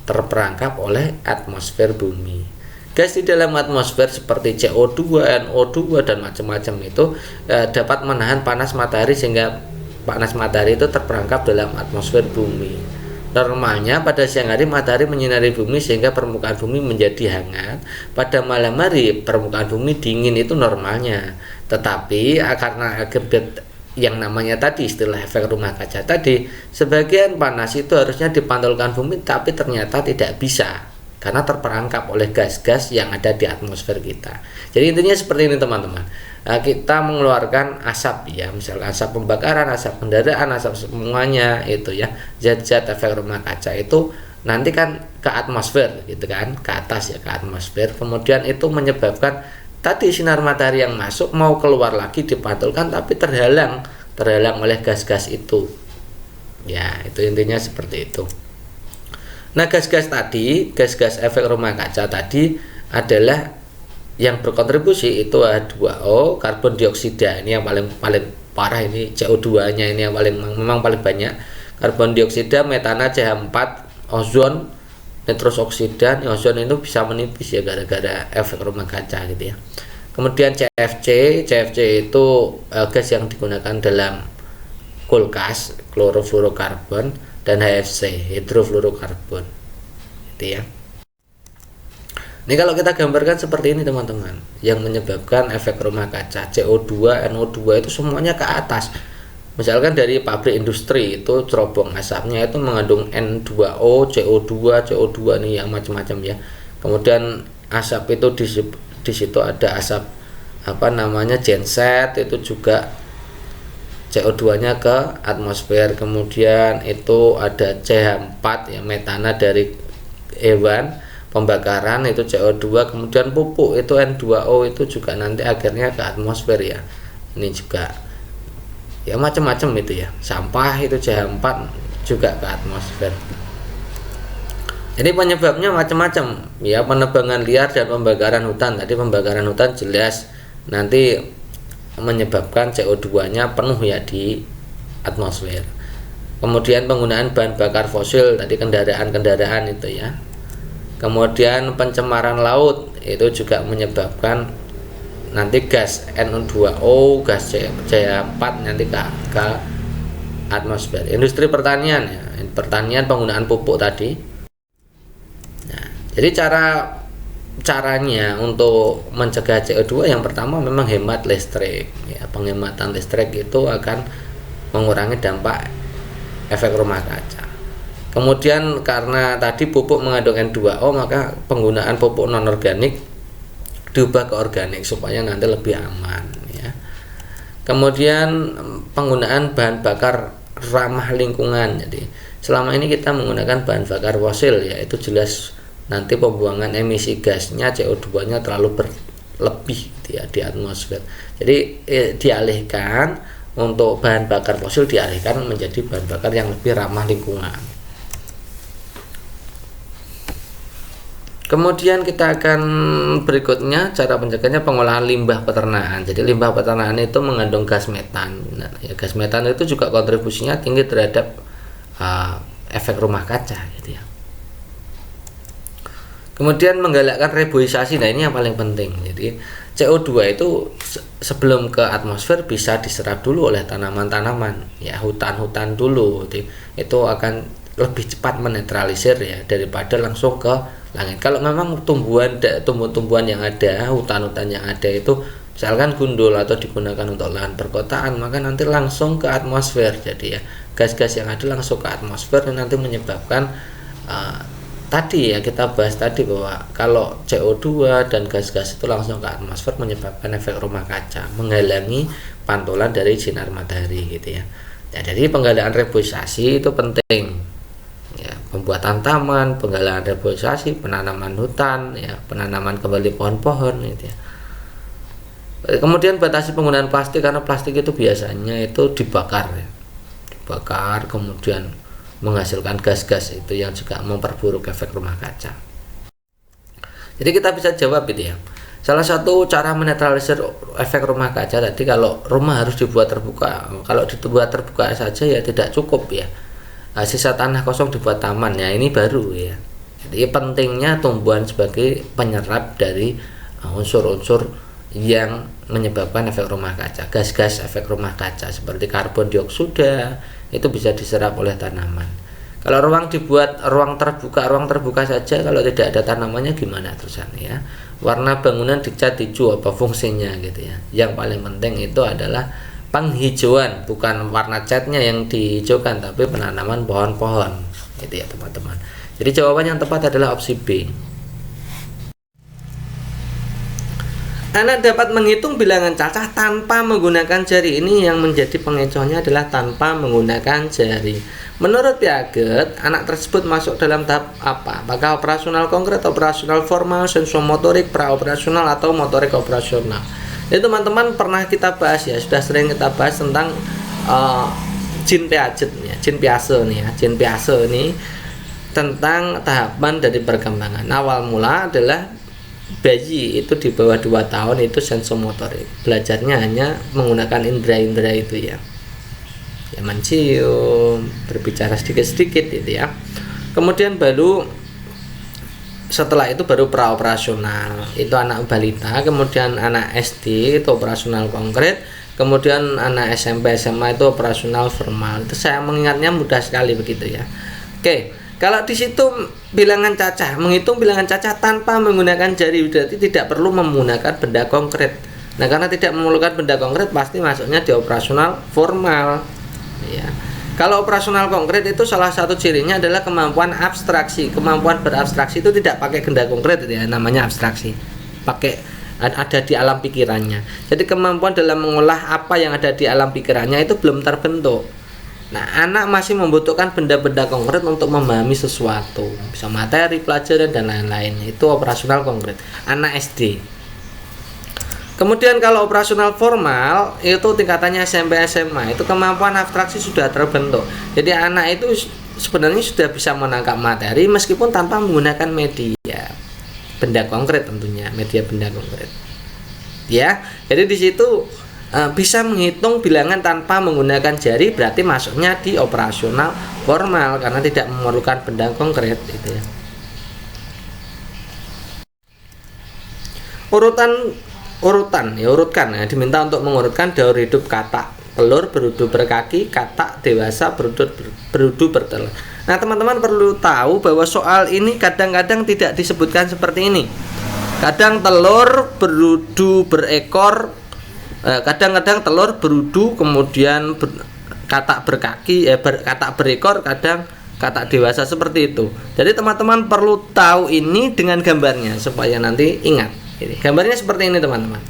Terperangkap oleh atmosfer bumi. Gas di dalam atmosfer seperti CO2, NO2 dan macam-macam itu dapat menahan panas matahari, sehingga panas matahari itu terperangkap dalam atmosfer bumi. Normalnya pada siang hari matahari menyinari bumi sehingga permukaan bumi menjadi hangat. Pada malam hari permukaan bumi dingin, itu normalnya. Tetapi karena akibat yang namanya tadi istilah efek rumah kaca tadi, sebagian panas itu harusnya dipantulkan bumi, tapi ternyata tidak bisa karena terperangkap oleh gas-gas yang ada di atmosfer kita. Jadi intinya seperti ini teman-teman. Kita mengeluarkan asap ya, misalnya asap pembakaran, asap kendaraan, asap semuanya itu ya, zat-zat efek rumah kaca itu nanti kan ke atmosfer gitu kan, ke atas ya, ke atmosfer. Kemudian itu menyebabkan tadi sinar matahari yang masuk mau keluar lagi dipantulkan, tapi terhalang oleh gas-gas itu. Ya, itu intinya seperti itu. Nah, gas-gas tadi, gas-gas efek rumah kaca tadi adalah yang berkontribusi itu H2O, karbon dioksida. Ini yang paling parah, ini CO2-nya ini yang memang paling banyak. Karbon dioksida, metana, CH4, ozon, nitrous oksida. Ozon itu bisa menipis ya gara-gara efek rumah kaca gitu ya. Kemudian CFC itu gas yang digunakan dalam kulkas, klorofluorokarbon, dan HFC, hidrofluorokarbon, gitu ya. Ini kalau kita gambarkan seperti ini teman-teman, yang menyebabkan efek rumah kaca, CO2, NO2 itu semuanya ke atas. Misalkan dari pabrik industri itu cerobong asapnya itu mengandung N2O, CO2 nih yang macam-macam ya. Kemudian asap itu di situ ada asap genset, itu juga CO2-nya ke atmosfer. Kemudian itu ada CH4 ya, metana dari hewan, pembakaran itu CO2, kemudian pupuk itu N2O itu juga nanti akhirnya ke atmosfer ya. Ini juga ya macam-macam itu ya, sampah itu CH4 juga ke atmosfer. Jadi penyebabnya macam-macam ya, penebangan liar dan pembakaran hutan. Tadi pembakaran hutan jelas nanti menyebabkan CO2-nya penuh ya di atmosfer. Kemudian penggunaan bahan bakar fosil, tadi kendaraan-kendaraan itu ya. Kemudian pencemaran laut itu juga menyebabkan nanti gas NO2O, gas CH4 nanti ke atmosfer. Industri pertanian ya, pertanian penggunaan pupuk tadi. Jadi caranya untuk mencegah CO2 yang pertama memang hemat listrik ya. Penghematan listrik itu akan mengurangi dampak efek rumah kaca. Kemudian karena tadi pupuk mengandung N2O, maka penggunaan pupuk non organik diubah ke organik supaya nanti lebih aman ya. Kemudian penggunaan bahan bakar ramah lingkungan. Jadi selama ini kita menggunakan bahan bakar fosil ya, itu jelas nanti pembuangan emisi gasnya CO2-nya terlalu berlebih ya di atmosfer. Jadi dialihkan untuk bahan bakar fosil, dialihkan menjadi bahan bakar yang lebih ramah lingkungan. Kemudian kita akan berikutnya cara pencegahannya pengolahan limbah peternakan. Jadi limbah peternakan itu mengandung gas metan. Nah, ya, gas metan itu juga kontribusinya tinggi terhadap efek rumah kaca gitu ya. Kemudian menggalakkan reboisasi. Nah, ini yang paling penting. Jadi CO2 itu sebelum ke atmosfer bisa diserap dulu oleh tanaman-tanaman ya, hutan-hutan dulu. Itu akan lebih cepat menetralisir ya daripada langsung ke langit. Kalau memang tumbuhan-tumbuhan yang ada, hutan-hutan yang ada itu misalkan gundul atau digunakan untuk lahan perkotaan, maka nanti langsung ke atmosfer. Jadi ya gas-gas yang ada langsung ke atmosfer dan nanti menyebabkan tadi ya kita bahas tadi bahwa kalau CO2 dan gas-gas itu langsung ke atmosfer menyebabkan efek rumah kaca, menghalangi pantulan dari sinar matahari gitu ya. Ya, jadi penggalakan reboisasi itu penting. Ya, pembuatan taman, penggalakan reboisasi, penanaman hutan, ya, penanaman kembali pohon-pohon gitu ya. Kemudian batasi penggunaan plastik, karena plastik itu biasanya itu dibakar ya. Dibakar kemudian menghasilkan gas-gas itu yang juga memperburuk efek rumah kaca. Jadi kita bisa jawab itu ya. Salah satu cara menetralisir efek rumah kaca tadi, kalau rumah harus dibuat terbuka. Kalau dibuat terbuka saja ya tidak cukup ya. Sisa tanah kosong dibuat taman ya, ini baru ya. Jadi pentingnya tumbuhan sebagai penyerap dari unsur-unsur yang menyebabkan efek rumah kaca. Gas-gas efek rumah kaca seperti karbon dioksida itu bisa diserap oleh tanaman. Kalau ruang dibuat ruang terbuka saja, kalau tidak ada tanamannya gimana terusan ya. Warna bangunan dicat hijau, apa fungsinya gitu ya. Yang paling penting itu adalah penghijauan, bukan warna catnya yang dihijaukan, tapi penanaman pohon-pohon gitu ya teman-teman. Jadi jawaban yang tepat adalah opsi B. Anak dapat menghitung bilangan cacah tanpa menggunakan jari. Ini yang menjadi pengecohnya adalah tanpa menggunakan jari. Menurut Piaget, anak tersebut masuk dalam tahap apa? Apakah operasional konkret, operasional formal, sensomotorik, praoperasional, atau motorik operasional? Jadi teman-teman pernah kita bahas ya, sudah sering kita bahas tentang Jean Piaget ya, Jean Piaget nih ya, Jean Piaget ini tentang tahapan dari perkembangan. Awal mula adalah bayi itu di bawah 2 tahun itu sensomotorik, belajarnya hanya menggunakan indera-indera itu ya, mencium, berbicara sedikit-sedikit gitu ya. Kemudian baru setelah itu baru praoperasional, itu anak balita. Kemudian anak SD itu operasional konkret. Kemudian anak SMP SMA itu operasional formal. Itu saya mengingatnya mudah sekali begitu ya. Oke, kalau di situ bilangan cacah, menghitung bilangan cacah tanpa menggunakan jari, berarti tidak perlu menggunakan benda konkret. Nah, karena tidak memerlukan benda konkret, pasti masuknya di operasional formal ya. Kalau operasional konkret itu salah satu cirinya adalah kemampuan abstraksi. Kemampuan berabstraksi itu tidak pakai benda konkret ya, namanya abstraksi. Pakai ada di alam pikirannya. Jadi kemampuan dalam mengolah apa yang ada di alam pikirannya itu belum terbentuk. Nah, anak masih membutuhkan benda-benda konkret untuk memahami sesuatu, bisa materi, pelajaran, dan lain-lain. Itu operasional konkret, anak SD. Kemudian kalau operasional formal, itu tingkatannya SMP SMA, itu kemampuan abstraksi sudah terbentuk. Jadi anak itu sebenarnya sudah bisa menangkap materi meskipun tanpa menggunakan media, benda konkret tentunya, media benda konkret. Ya, jadi di situ bisa menghitung bilangan tanpa menggunakan jari, berarti masuknya di operasional formal karena tidak memerlukan benda konkret gitu ya. Urutkan ya, diminta untuk mengurutkan daur hidup katak telur berudu berkaki, katak dewasa berudu bertelur. Nah, teman-teman perlu tahu bahwa soal ini kadang-kadang tidak disebutkan seperti ini. Kadang telur berudu berekor, kadang-kadang telur berudu, kemudian katak berkaki, katak berekor, kadang katak dewasa, seperti itu. Jadi teman-teman perlu tahu ini dengan gambarnya supaya nanti ingat. Ini gambarnya seperti ini teman-teman.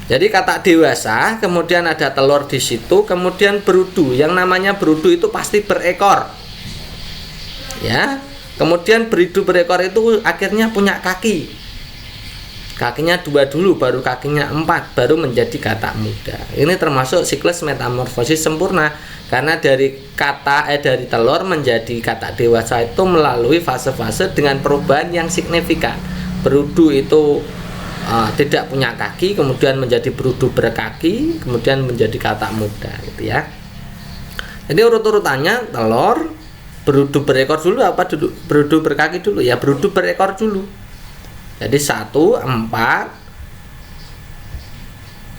Jadi katak dewasa, kemudian ada telur di situ, kemudian berudu. Yang namanya berudu itu pasti berekor, ya. Kemudian beridu berekor itu akhirnya punya kaki. Kakinya 2 dulu, baru kakinya 4, baru menjadi katak muda. Ini termasuk siklus metamorfosis sempurna karena dari dari telur menjadi katak dewasa itu melalui fase-fase dengan perubahan yang signifikan. Berudu itu tidak punya kaki, kemudian menjadi berudu berkaki, kemudian menjadi katak muda gitu ya. Jadi urut-urutannya telur, berudu berekor dulu apa dulu? Berudu berkaki dulu ya, berudu berekor dulu. Jadi 1, 4,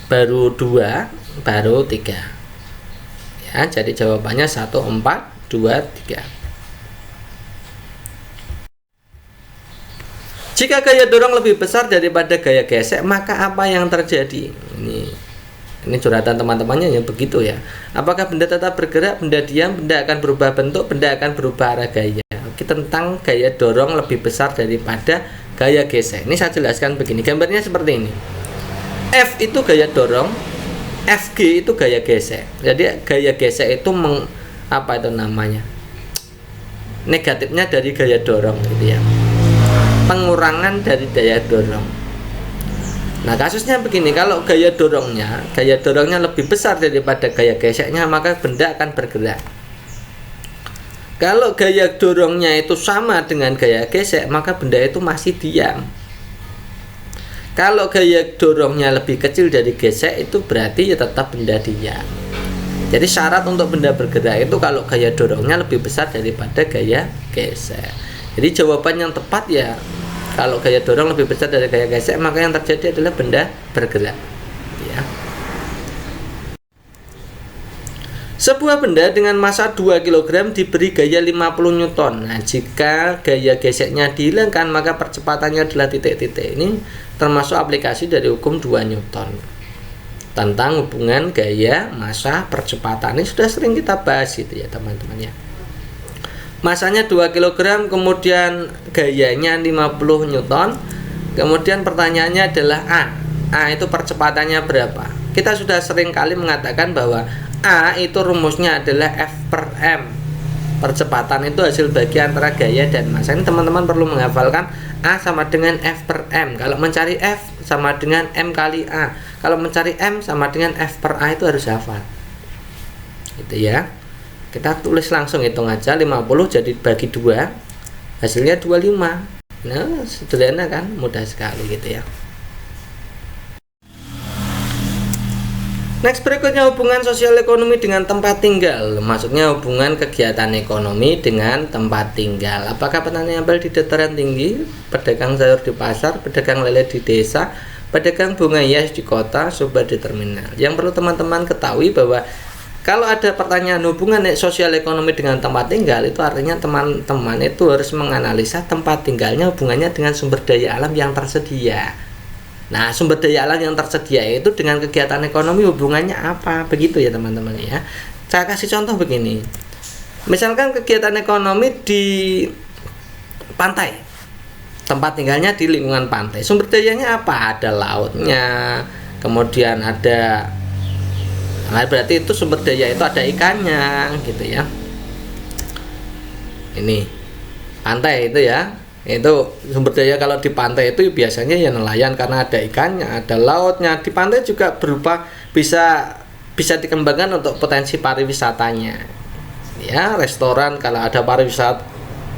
baru 2, baru 3. Ya, jadi jawabannya 1, 4, 2, 3. Jika gaya dorong lebih besar daripada gaya gesek, maka apa yang terjadi? Ini curhatan teman-temannya yang begitu ya. Apakah benda tetap bergerak, benda diam, benda akan berubah bentuk, benda akan berubah arah gaya? Oke, tentang gaya dorong lebih besar daripada gaya gesek. Ini saya jelaskan begini. Gambarnya seperti ini. F itu gaya dorong, FG itu gaya gesek. Jadi gaya gesek itu apa itu namanya? Negatifnya dari gaya dorong gitu ya. Pengurangan dari daya dorong. Nah, kasusnya begini, kalau gaya dorongnya lebih besar daripada gaya geseknya, maka benda akan bergerak. Kalau gaya dorongnya itu sama dengan gaya gesek, maka benda itu masih diam. Kalau gaya dorongnya lebih kecil dari gesek, itu berarti ya tetap benda diam. Jadi syarat untuk benda bergerak itu kalau gaya dorongnya lebih besar daripada gaya gesek. Jadi jawaban yang tepat ya, kalau gaya dorong lebih besar dari gaya gesek, maka yang terjadi adalah benda bergerak ya. Sebuah benda dengan massa 2 kg diberi gaya 50 Newton. Nah, jika gaya geseknya dihilangkan, maka percepatannya adalah titik-titik. Ini termasuk aplikasi dari hukum 2 Newton tentang hubungan gaya, massa, percepatan. Ini sudah sering kita bahas gitu ya teman-teman ya. Masanya 2 kg, kemudian gayanya 50 Newton. Kemudian pertanyaannya adalah A itu percepatannya berapa? Kita sudah sering kali mengatakan bahwa A itu rumusnya adalah F per M. Percepatan itu hasil bagi antara gaya dan massa. Ini teman-teman perlu menghafalkan A sama dengan F per M. Kalau mencari F sama dengan M kali A. Kalau mencari M sama dengan F per A, itu harus hafal gitu ya. Kita tulis langsung, hitung aja 50 jadi bagi 2, hasilnya 25. Nah, sederhana kan, mudah sekali gitu ya. Next, berikutnya hubungan sosial ekonomi dengan tempat tinggal. Maksudnya hubungan kegiatan ekonomi dengan tempat tinggal. Apakah petani apel di dataran tinggi, pedagang sayur di pasar, pedagang lele di desa, pedagang bunga hias di kota, supir di terminal. Yang perlu teman-teman ketahui bahwa kalau ada pertanyaan hubungan sosial ekonomi dengan tempat tinggal, itu artinya teman-teman itu harus menganalisa tempat tinggalnya hubungannya dengan sumber daya alam yang tersedia. Nah, sumber daya alam yang tersedia itu dengan kegiatan ekonomi hubungannya apa? Begitu ya teman-teman ya. Saya kasih contoh begini. Misalkan kegiatan ekonomi di pantai, tempat tinggalnya di lingkungan pantai. Sumber dayanya apa? Ada lautnya, kemudian ada Nah, berarti itu sumber daya itu ada ikannya gitu ya. Ini pantai itu ya, itu sumber daya. Kalau di pantai itu biasanya ya nelayan karena ada ikannya, ada lautnya. Di pantai juga berupa bisa dikembangkan untuk potensi pariwisatanya ya, restoran kalau ada pariwisata,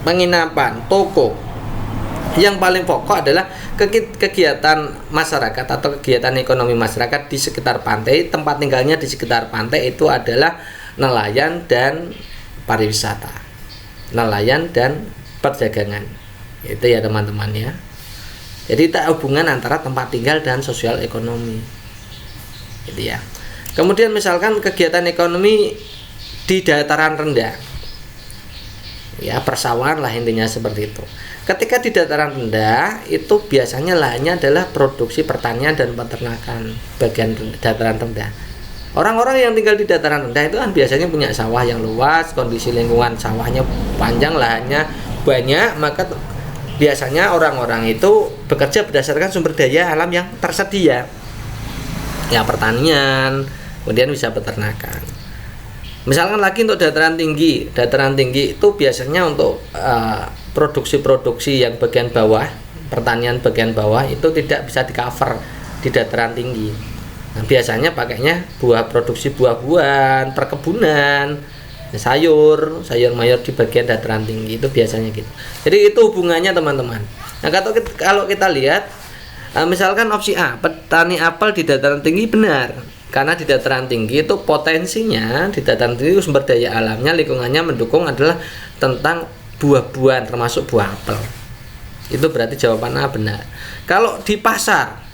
penginapan, toko. Yang paling pokok adalah kegiatan masyarakat atau kegiatan ekonomi masyarakat di sekitar pantai, tempat tinggalnya di sekitar pantai itu adalah nelayan dan pariwisata, nelayan dan perdagangan. Itu ya teman-teman ya. Jadi tak hubungan antara tempat tinggal dan sosial ekonomi. Gitu ya. Kemudian misalkan kegiatan ekonomi di dataran rendah. Ya, persawahan lah intinya seperti itu. Ketika di dataran rendah itu biasanya lahannya adalah produksi pertanian dan peternakan bagian dataran rendah. Orang-orang yang tinggal di dataran rendah itu kan biasanya punya sawah yang luas, kondisi lingkungan sawahnya panjang, lahannya banyak, maka biasanya orang-orang itu bekerja berdasarkan sumber daya alam yang tersedia. Ya, pertanian, kemudian bisa peternakan. Misalkan lagi untuk dataran tinggi itu biasanya untuk produksi-produksi yang bagian bawah, pertanian bagian bawah itu tidak bisa di-cover di dataran tinggi. Nah, biasanya pakainya produksi buah-buahan, perkebunan, sayur mayur di bagian dataran tinggi itu biasanya gitu. Jadi itu hubungannya teman-teman. Nah, kalau kita lihat misalkan opsi A, petani apel di dataran tinggi, benar. Karena di dataran tinggi itu potensinya, di dataran tinggi sumber daya alamnya, lingkungannya mendukung adalah tentang buah-buahan termasuk buah apel. Itu berarti jawaban A benar. Kalau di pasar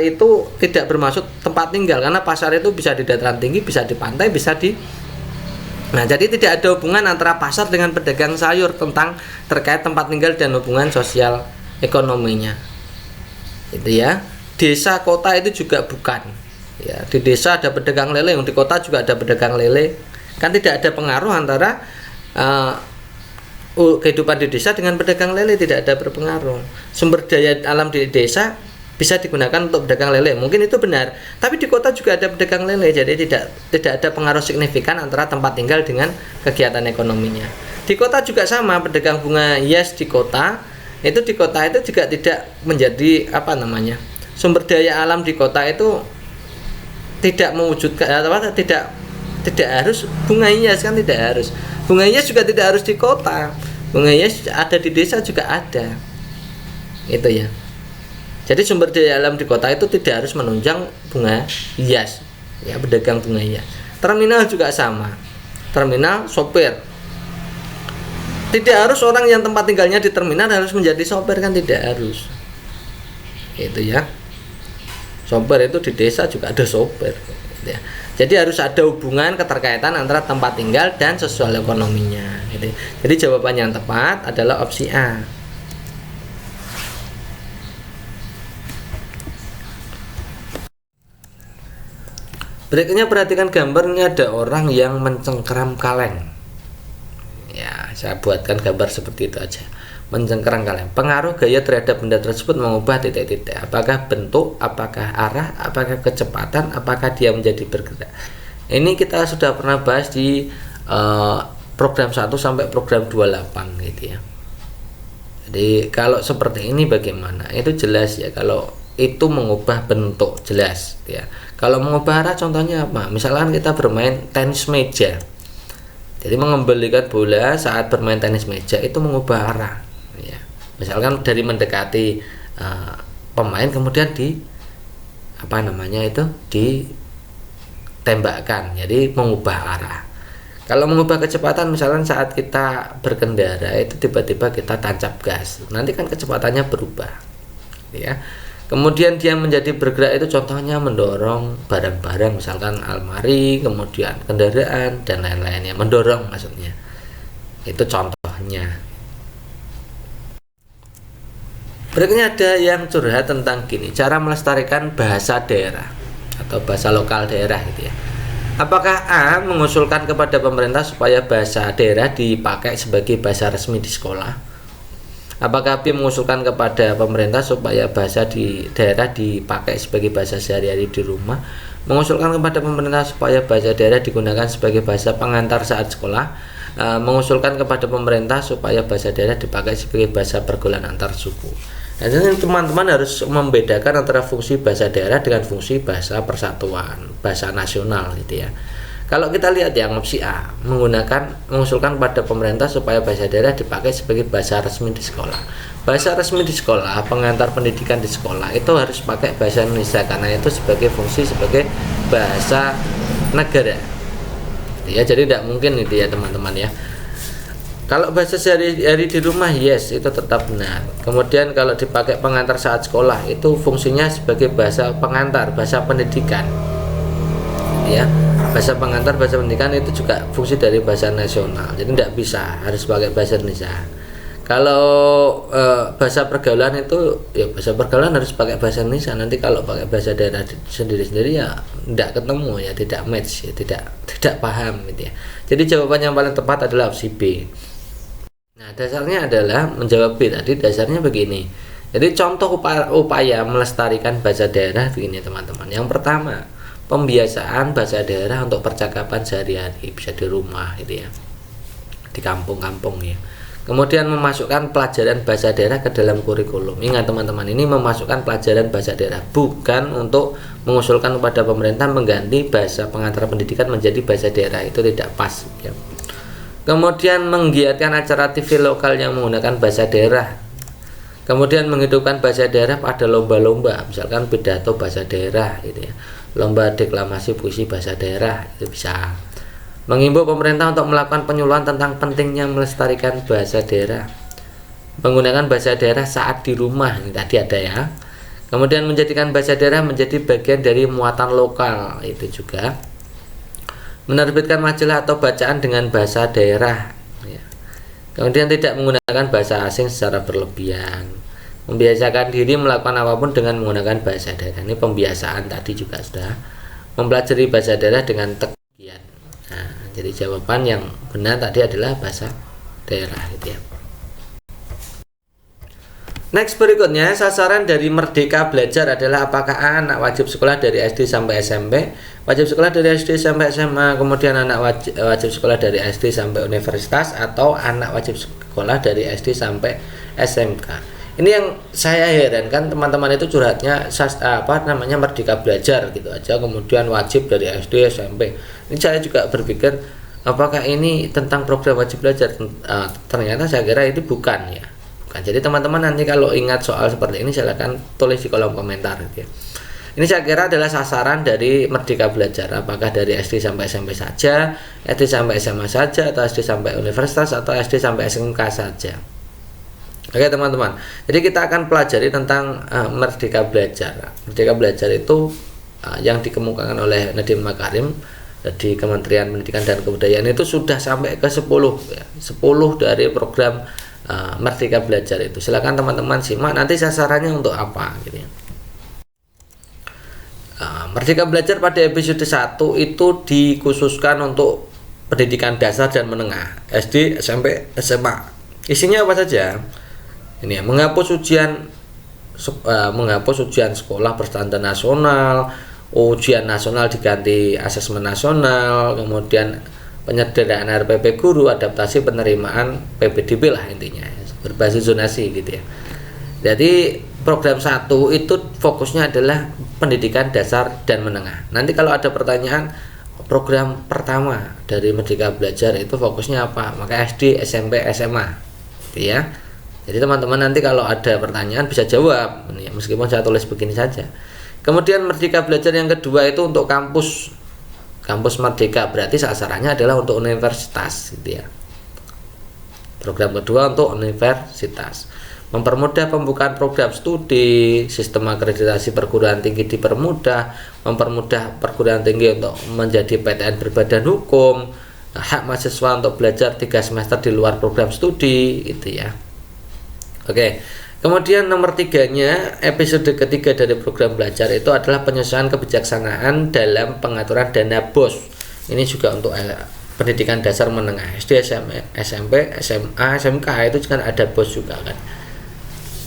itu tidak bermaksud tempat tinggal, karena pasar itu bisa di dataran tinggi, bisa di pantai, bisa di. Nah, jadi tidak ada hubungan antara pasar dengan pedagang sayur tentang terkait tempat tinggal dan hubungan sosial ekonominya. Itu ya. Desa kota itu juga bukan. Ya, di desa ada pedagang lele, yang di kota juga ada pedagang lele. Kan tidak ada pengaruh antara kehidupan di desa dengan pedagang lele, tidak ada berpengaruh. Sumber daya alam di desa bisa digunakan untuk pedagang lele, mungkin itu benar. Tapi di kota juga ada pedagang lele, jadi tidak ada pengaruh signifikan antara tempat tinggal dengan kegiatan ekonominya. Di kota juga sama, pedagang bunga hias di kota itu juga tidak menjadi sumber daya alam di kota itu tidak mewujudkan tidak harus bunga hias, kan tidak harus. Bunga hias juga tidak harus di kota. Bunga hias ada di desa juga ada. Itu ya. Jadi sumber daya alam di kota itu tidak harus menunjang bunga hias. Ya, pedagang bunga hias. Terminal juga sama. Terminal, sopir. Tidak harus orang yang tempat tinggalnya di terminal harus menjadi sopir, kan tidak harus. Itu ya. Sopir itu di desa juga ada sopir ya. Jadi harus ada hubungan keterkaitan antara tempat tinggal dan sosial ekonominya gitu. Jadi jawaban yang tepat adalah opsi A. Berikutnya perhatikan gambarnya, ada orang yang mencengkeram kaleng. Ya, saya buatkan gambar seperti itu aja. Mencengkeram kaleng. Pengaruh gaya terhadap benda tersebut mengubah titik-titik. Apakah bentuk, apakah arah, apakah kecepatan, apakah dia menjadi bergerak. Ini kita sudah pernah bahas di program 1 sampai program 28 gitu ya. Jadi kalau seperti ini bagaimana? Itu jelas ya, kalau itu mengubah bentuk jelas ya. Kalau mengubah arah contohnya apa? Misalkan kita bermain tenis meja. Jadi mengembalikan bola saat bermain tenis meja itu mengubah arah. Ya. Misalkan dari mendekati pemain kemudian ditembakkan, jadi mengubah arah. Kalau mengubah kecepatan, misalkan saat kita berkendara itu tiba-tiba kita tancap gas, nanti kan kecepatannya berubah, ya. Kemudian dia menjadi bergerak itu contohnya mendorong barang-barang, misalkan almari, kemudian kendaraan dan lain-lainnya, mendorong maksudnya. Itu contohnya. Berikutnya ada yang curhat tentang gini, cara melestarikan bahasa daerah atau bahasa lokal daerah gitu ya. Apakah A mengusulkan kepada pemerintah supaya bahasa daerah dipakai sebagai bahasa resmi di sekolah? Apakah BIM mengusulkan kepada pemerintah supaya bahasa di daerah dipakai sebagai bahasa sehari-hari di rumah, mengusulkan kepada pemerintah supaya bahasa daerah digunakan sebagai bahasa pengantar saat sekolah, mengusulkan kepada pemerintah supaya bahasa daerah dipakai sebagai bahasa pergaulan antar suku. Nah, jadi teman-teman harus membedakan antara fungsi bahasa daerah dengan fungsi bahasa persatuan, bahasa nasional gitu ya. Kalau kita lihat yang opsi A, mengusulkan pada pemerintah supaya bahasa daerah dipakai sebagai bahasa resmi di sekolah. Bahasa resmi di sekolah, pengantar pendidikan di sekolah itu harus pakai bahasa Indonesia karena itu sebagai fungsi sebagai bahasa negara. Ya, jadi tidak mungkin itu ya teman-teman ya. Kalau bahasa sehari-hari di rumah, yes, itu tetap benar. Kemudian kalau dipakai pengantar saat sekolah, itu fungsinya sebagai bahasa pengantar, bahasa pendidikan. Ya, bahasa pengantar, bahasa pendidikan itu juga fungsi dari bahasa nasional. Jadi tidak bisa, harus pakai bahasa Indonesia. Kalau bahasa pergaulan itu, ya bahasa pergaulan harus pakai bahasa Indonesia. Nanti kalau pakai bahasa daerah sendiri-sendiri ya tidak ketemu ya, tidak match ya, tidak paham gitu ya. Jadi jawaban yang paling tepat adalah opsi B. Nah, dasarnya adalah menjawab B tadi, dasarnya begini. Jadi contoh upaya melestarikan bahasa daerah begini teman-teman. Yang pertama, pembiasaan bahasa daerah untuk percakapan sehari-hari, bisa di rumah gitu ya, di kampung-kampung ya. Kemudian memasukkan pelajaran bahasa daerah ke dalam kurikulum. Ingat teman-teman, ini memasukkan pelajaran bahasa daerah, bukan untuk mengusulkan kepada pemerintah mengganti bahasa pengantar pendidikan menjadi bahasa daerah, itu tidak pas ya. Kemudian menggiatkan acara TV lokal yang menggunakan bahasa daerah. Kemudian menghidupkan bahasa daerah pada lomba-lomba, misalkan pidato bahasa daerah gitu ya, lomba deklamasi puisi bahasa daerah, itu bisa. Mengimbau pemerintah untuk melakukan penyuluhan tentang pentingnya melestarikan bahasa daerah, menggunakan bahasa daerah saat di rumah, ini tadi ada ya. Kemudian menjadikan bahasa daerah menjadi bagian dari muatan lokal, itu juga. Menerbitkan majalah atau bacaan dengan bahasa daerah ya. Kemudian tidak menggunakan bahasa asing secara berlebihan. Membiasakan diri melakukan apapun dengan menggunakan bahasa daerah. Ini pembiasaan tadi juga sudah. Mempelajari bahasa daerah dengan tekad. Nah, jadi jawaban yang benar tadi adalah bahasa daerah gitu ya. Next, berikutnya sasaran dari Merdeka Belajar adalah apakah anak wajib sekolah dari SD sampai SMP, wajib sekolah dari SD sampai SMA, kemudian anak wajib sekolah dari SD sampai universitas, atau anak wajib sekolah dari SD sampai SMK. Ini yang saya herankan, teman-teman itu curhatnya Merdeka Belajar gitu aja, kemudian wajib dari SD SMP. Ini saya juga berpikir apakah ini tentang program wajib belajar. Ternyata saya kira itu bukan ya. Jadi teman-teman nanti kalau ingat soal seperti ini silakan tulis di kolom komentar gitu ya. Ini saya kira adalah sasaran dari Merdeka Belajar, apakah dari SD sampai SMP saja, SD sampai SMA saja, atau SD sampai universitas, atau SD sampai SMK saja. Oke teman-teman, jadi kita akan pelajari tentang Merdeka Belajar. Merdeka Belajar itu yang dikemukakan oleh Nadiem Makarim di Kementerian Pendidikan dan Kebudayaan itu sudah sampai ke 10 ya, 10 dari program Merdeka Belajar itu. Silakan teman-teman simak nanti sasarannya untuk apa gitu ya. Merdeka Belajar pada episode 1 itu dikhususkan untuk pendidikan dasar dan menengah, SD, SMP, SMA. Isinya apa saja? Ini ya, menghapus ujian sekolah berstandar nasional, ujian nasional diganti asesmen nasional, kemudian penyederhanaan RPP guru, adaptasi penerimaan PPDB lah intinya, berbasis zonasi gitu ya. Jadi program 1 itu fokusnya adalah pendidikan dasar dan menengah. Nanti kalau ada pertanyaan program pertama dari Merdeka Belajar itu fokusnya apa, maka SD, SMP, SMA gitu ya. Jadi teman-teman nanti kalau ada pertanyaan bisa jawab ya, meskipun saya tulis begini saja. Kemudian Merdeka Belajar yang kedua itu untuk kampus Merdeka, berarti sasarannya adalah untuk universitas gitu ya. Program kedua untuk universitas, mempermudah pembukaan program studi, sistem akreditasi perguruan tinggi dipermudah, mempermudah perguruan tinggi untuk menjadi PTN berbadan hukum, hak mahasiswa untuk belajar 3 semester di luar program studi gitu ya. Oke. Kemudian nomor 3-nya, episode ketiga dari program belajar itu adalah penyesuaian kebijaksanaan dalam pengaturan dana BOS. Ini juga untuk pendidikan dasar menengah, SD, SMP, SMA, SMK itu kan ada BOS juga kan.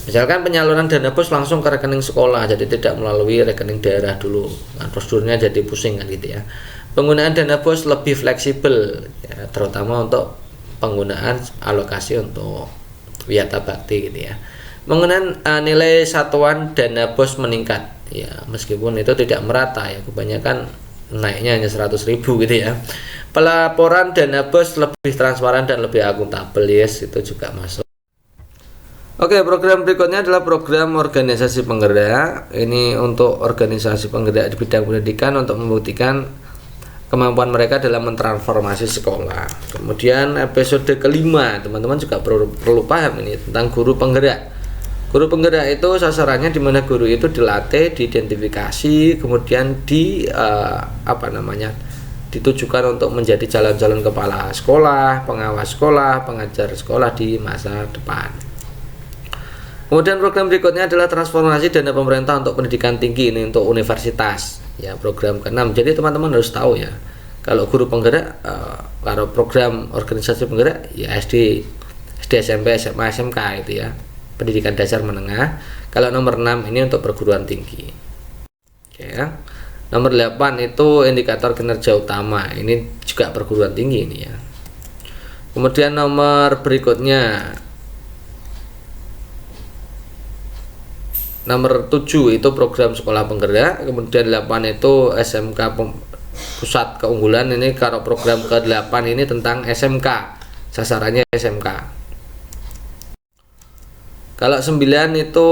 Misalkan penyaluran dana bos langsung ke rekening sekolah, jadi tidak melalui rekening daerah dulu. Nah, prosedurnya jadi pusing kan gitu ya. Penggunaan dana bos lebih fleksibel, ya, terutama untuk penggunaan alokasi untuk wiyata bakti gitu ya. Penggunaan nilai satuan dana bos meningkat, ya meskipun itu tidak merata ya, kebanyakan naiknya hanya 100.000 gitu ya. Pelaporan dana bos lebih transparan dan lebih akuntabel, yes, itu juga masuk. Oke, program berikutnya adalah program organisasi penggerak. Ini untuk organisasi penggerak di bidang pendidikan untuk membuktikan kemampuan mereka dalam mentransformasi sekolah. Kemudian episode kelima, teman-teman juga perlu paham ini tentang guru penggerak. Guru penggerak itu sasarannya di mana guru itu dilatih, diidentifikasi, kemudian ditujukan untuk menjadi calon-calon kepala sekolah, pengawas sekolah, pengajar sekolah di masa depan. Kemudian program berikutnya adalah transformasi dana pemerintah untuk pendidikan tinggi, ini untuk universitas ya, program ke-6. Jadi teman-teman harus tahu ya, kalau guru penggerak, kalau program organisasi penggerak ya SD, SMP, SMA, SMK itu ya, pendidikan dasar menengah. Kalau nomor 6 ini untuk perguruan tinggi. Oke ya. Nomor 8 itu indikator kinerja utama, ini juga perguruan tinggi ini ya. Kemudian nomor berikutnya, nomor 7 itu program sekolah penggerak. Kemudian 8 itu SMK pusat keunggulan. Ini kalau program ke-8 ini tentang SMK, sasarannya SMK. Kalau 9 itu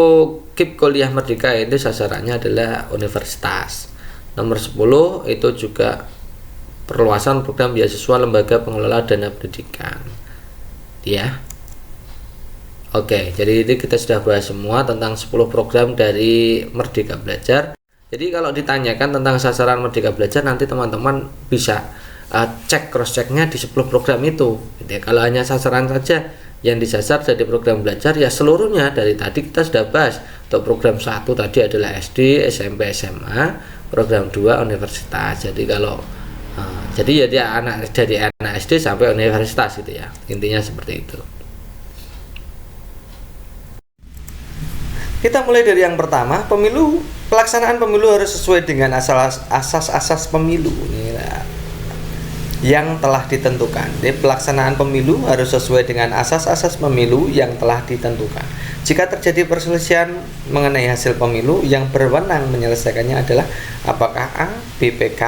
KIP Kuliah Merdeka, itu sasarannya adalah universitas. Nomor 10 itu juga perluasan program beasiswa lembaga pengelola dana pendidikan ya. Oke, jadi ini kita sudah bahas semua tentang 10 program dari Merdeka Belajar. Jadi kalau ditanyakan tentang sasaran Merdeka Belajar, nanti teman-teman bisa cek cross-checknya di 10 program itu gitu ya. Kalau hanya sasaran saja yang disasar dari program belajar, ya seluruhnya dari tadi kita sudah bahas. Untuk program 1 tadi adalah SD, SMP, SMA, program 2 universitas. Jadi kalau jadi ya dia dari anak SD sampai universitas gitu ya, intinya seperti itu. Kita mulai dari yang pertama, pemilu. Pelaksanaan pemilu harus sesuai dengan asas-asas pemilu yang telah ditentukan. Jadi pelaksanaan pemilu harus sesuai dengan asas-asas pemilu yang telah ditentukan. Jika terjadi perselisihan mengenai hasil pemilu, yang berwenang menyelesaikannya adalah apakah A. BPK,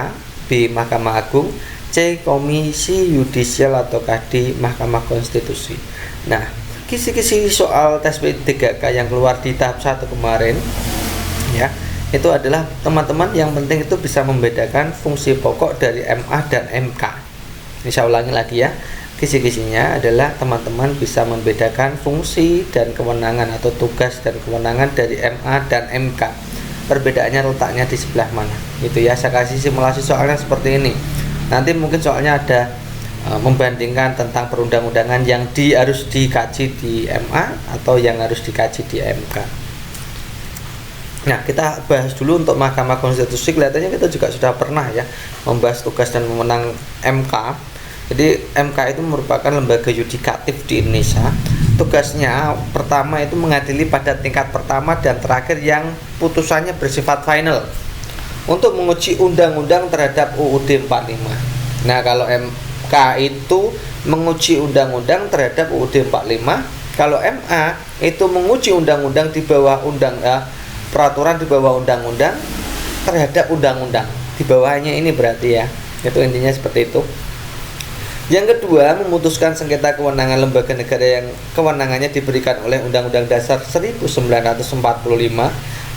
B. Mahkamah Agung, C. Komisi Yudisial, ataukah D. Mahkamah Konstitusi. Nah, kisi-kisi soal tes P3K yang keluar di tahap 1 kemarin ya, itu adalah teman-teman yang penting itu bisa membedakan fungsi pokok dari MA dan MK. Ini saya ulangi lagi ya, kisi-kisinya adalah teman-teman bisa membedakan fungsi dan kewenangan atau tugas dan kewenangan dari MA dan MK. Perbedaannya letaknya di sebelah mana gitu ya. Saya kasih simulasi soalnya seperti ini. Nanti mungkin soalnya ada membandingkan tentang perundang-undangan yang harus dikaji di MA atau yang harus dikaji di MK. Nah, kita bahas dulu untuk Mahkamah Konstitusi. Kelihatannya kita juga sudah pernah ya membahas tugas dan wewenang MK. Jadi MK itu merupakan lembaga yudikatif di Indonesia. Tugasnya pertama itu mengadili pada tingkat pertama dan terakhir yang putusannya bersifat final untuk menguji undang-undang terhadap UUD 45. Nah, kalau MK itu menguji undang-undang terhadap UUD 45. Kalau MA itu menguji undang-undang di bawah peraturan di bawah undang-undang terhadap undang-undang di bawahnya, ini berarti ya. Itu intinya seperti itu. Yang kedua, memutuskan sengketa kewenangan lembaga negara yang kewenangannya diberikan oleh Undang-Undang Dasar 1945.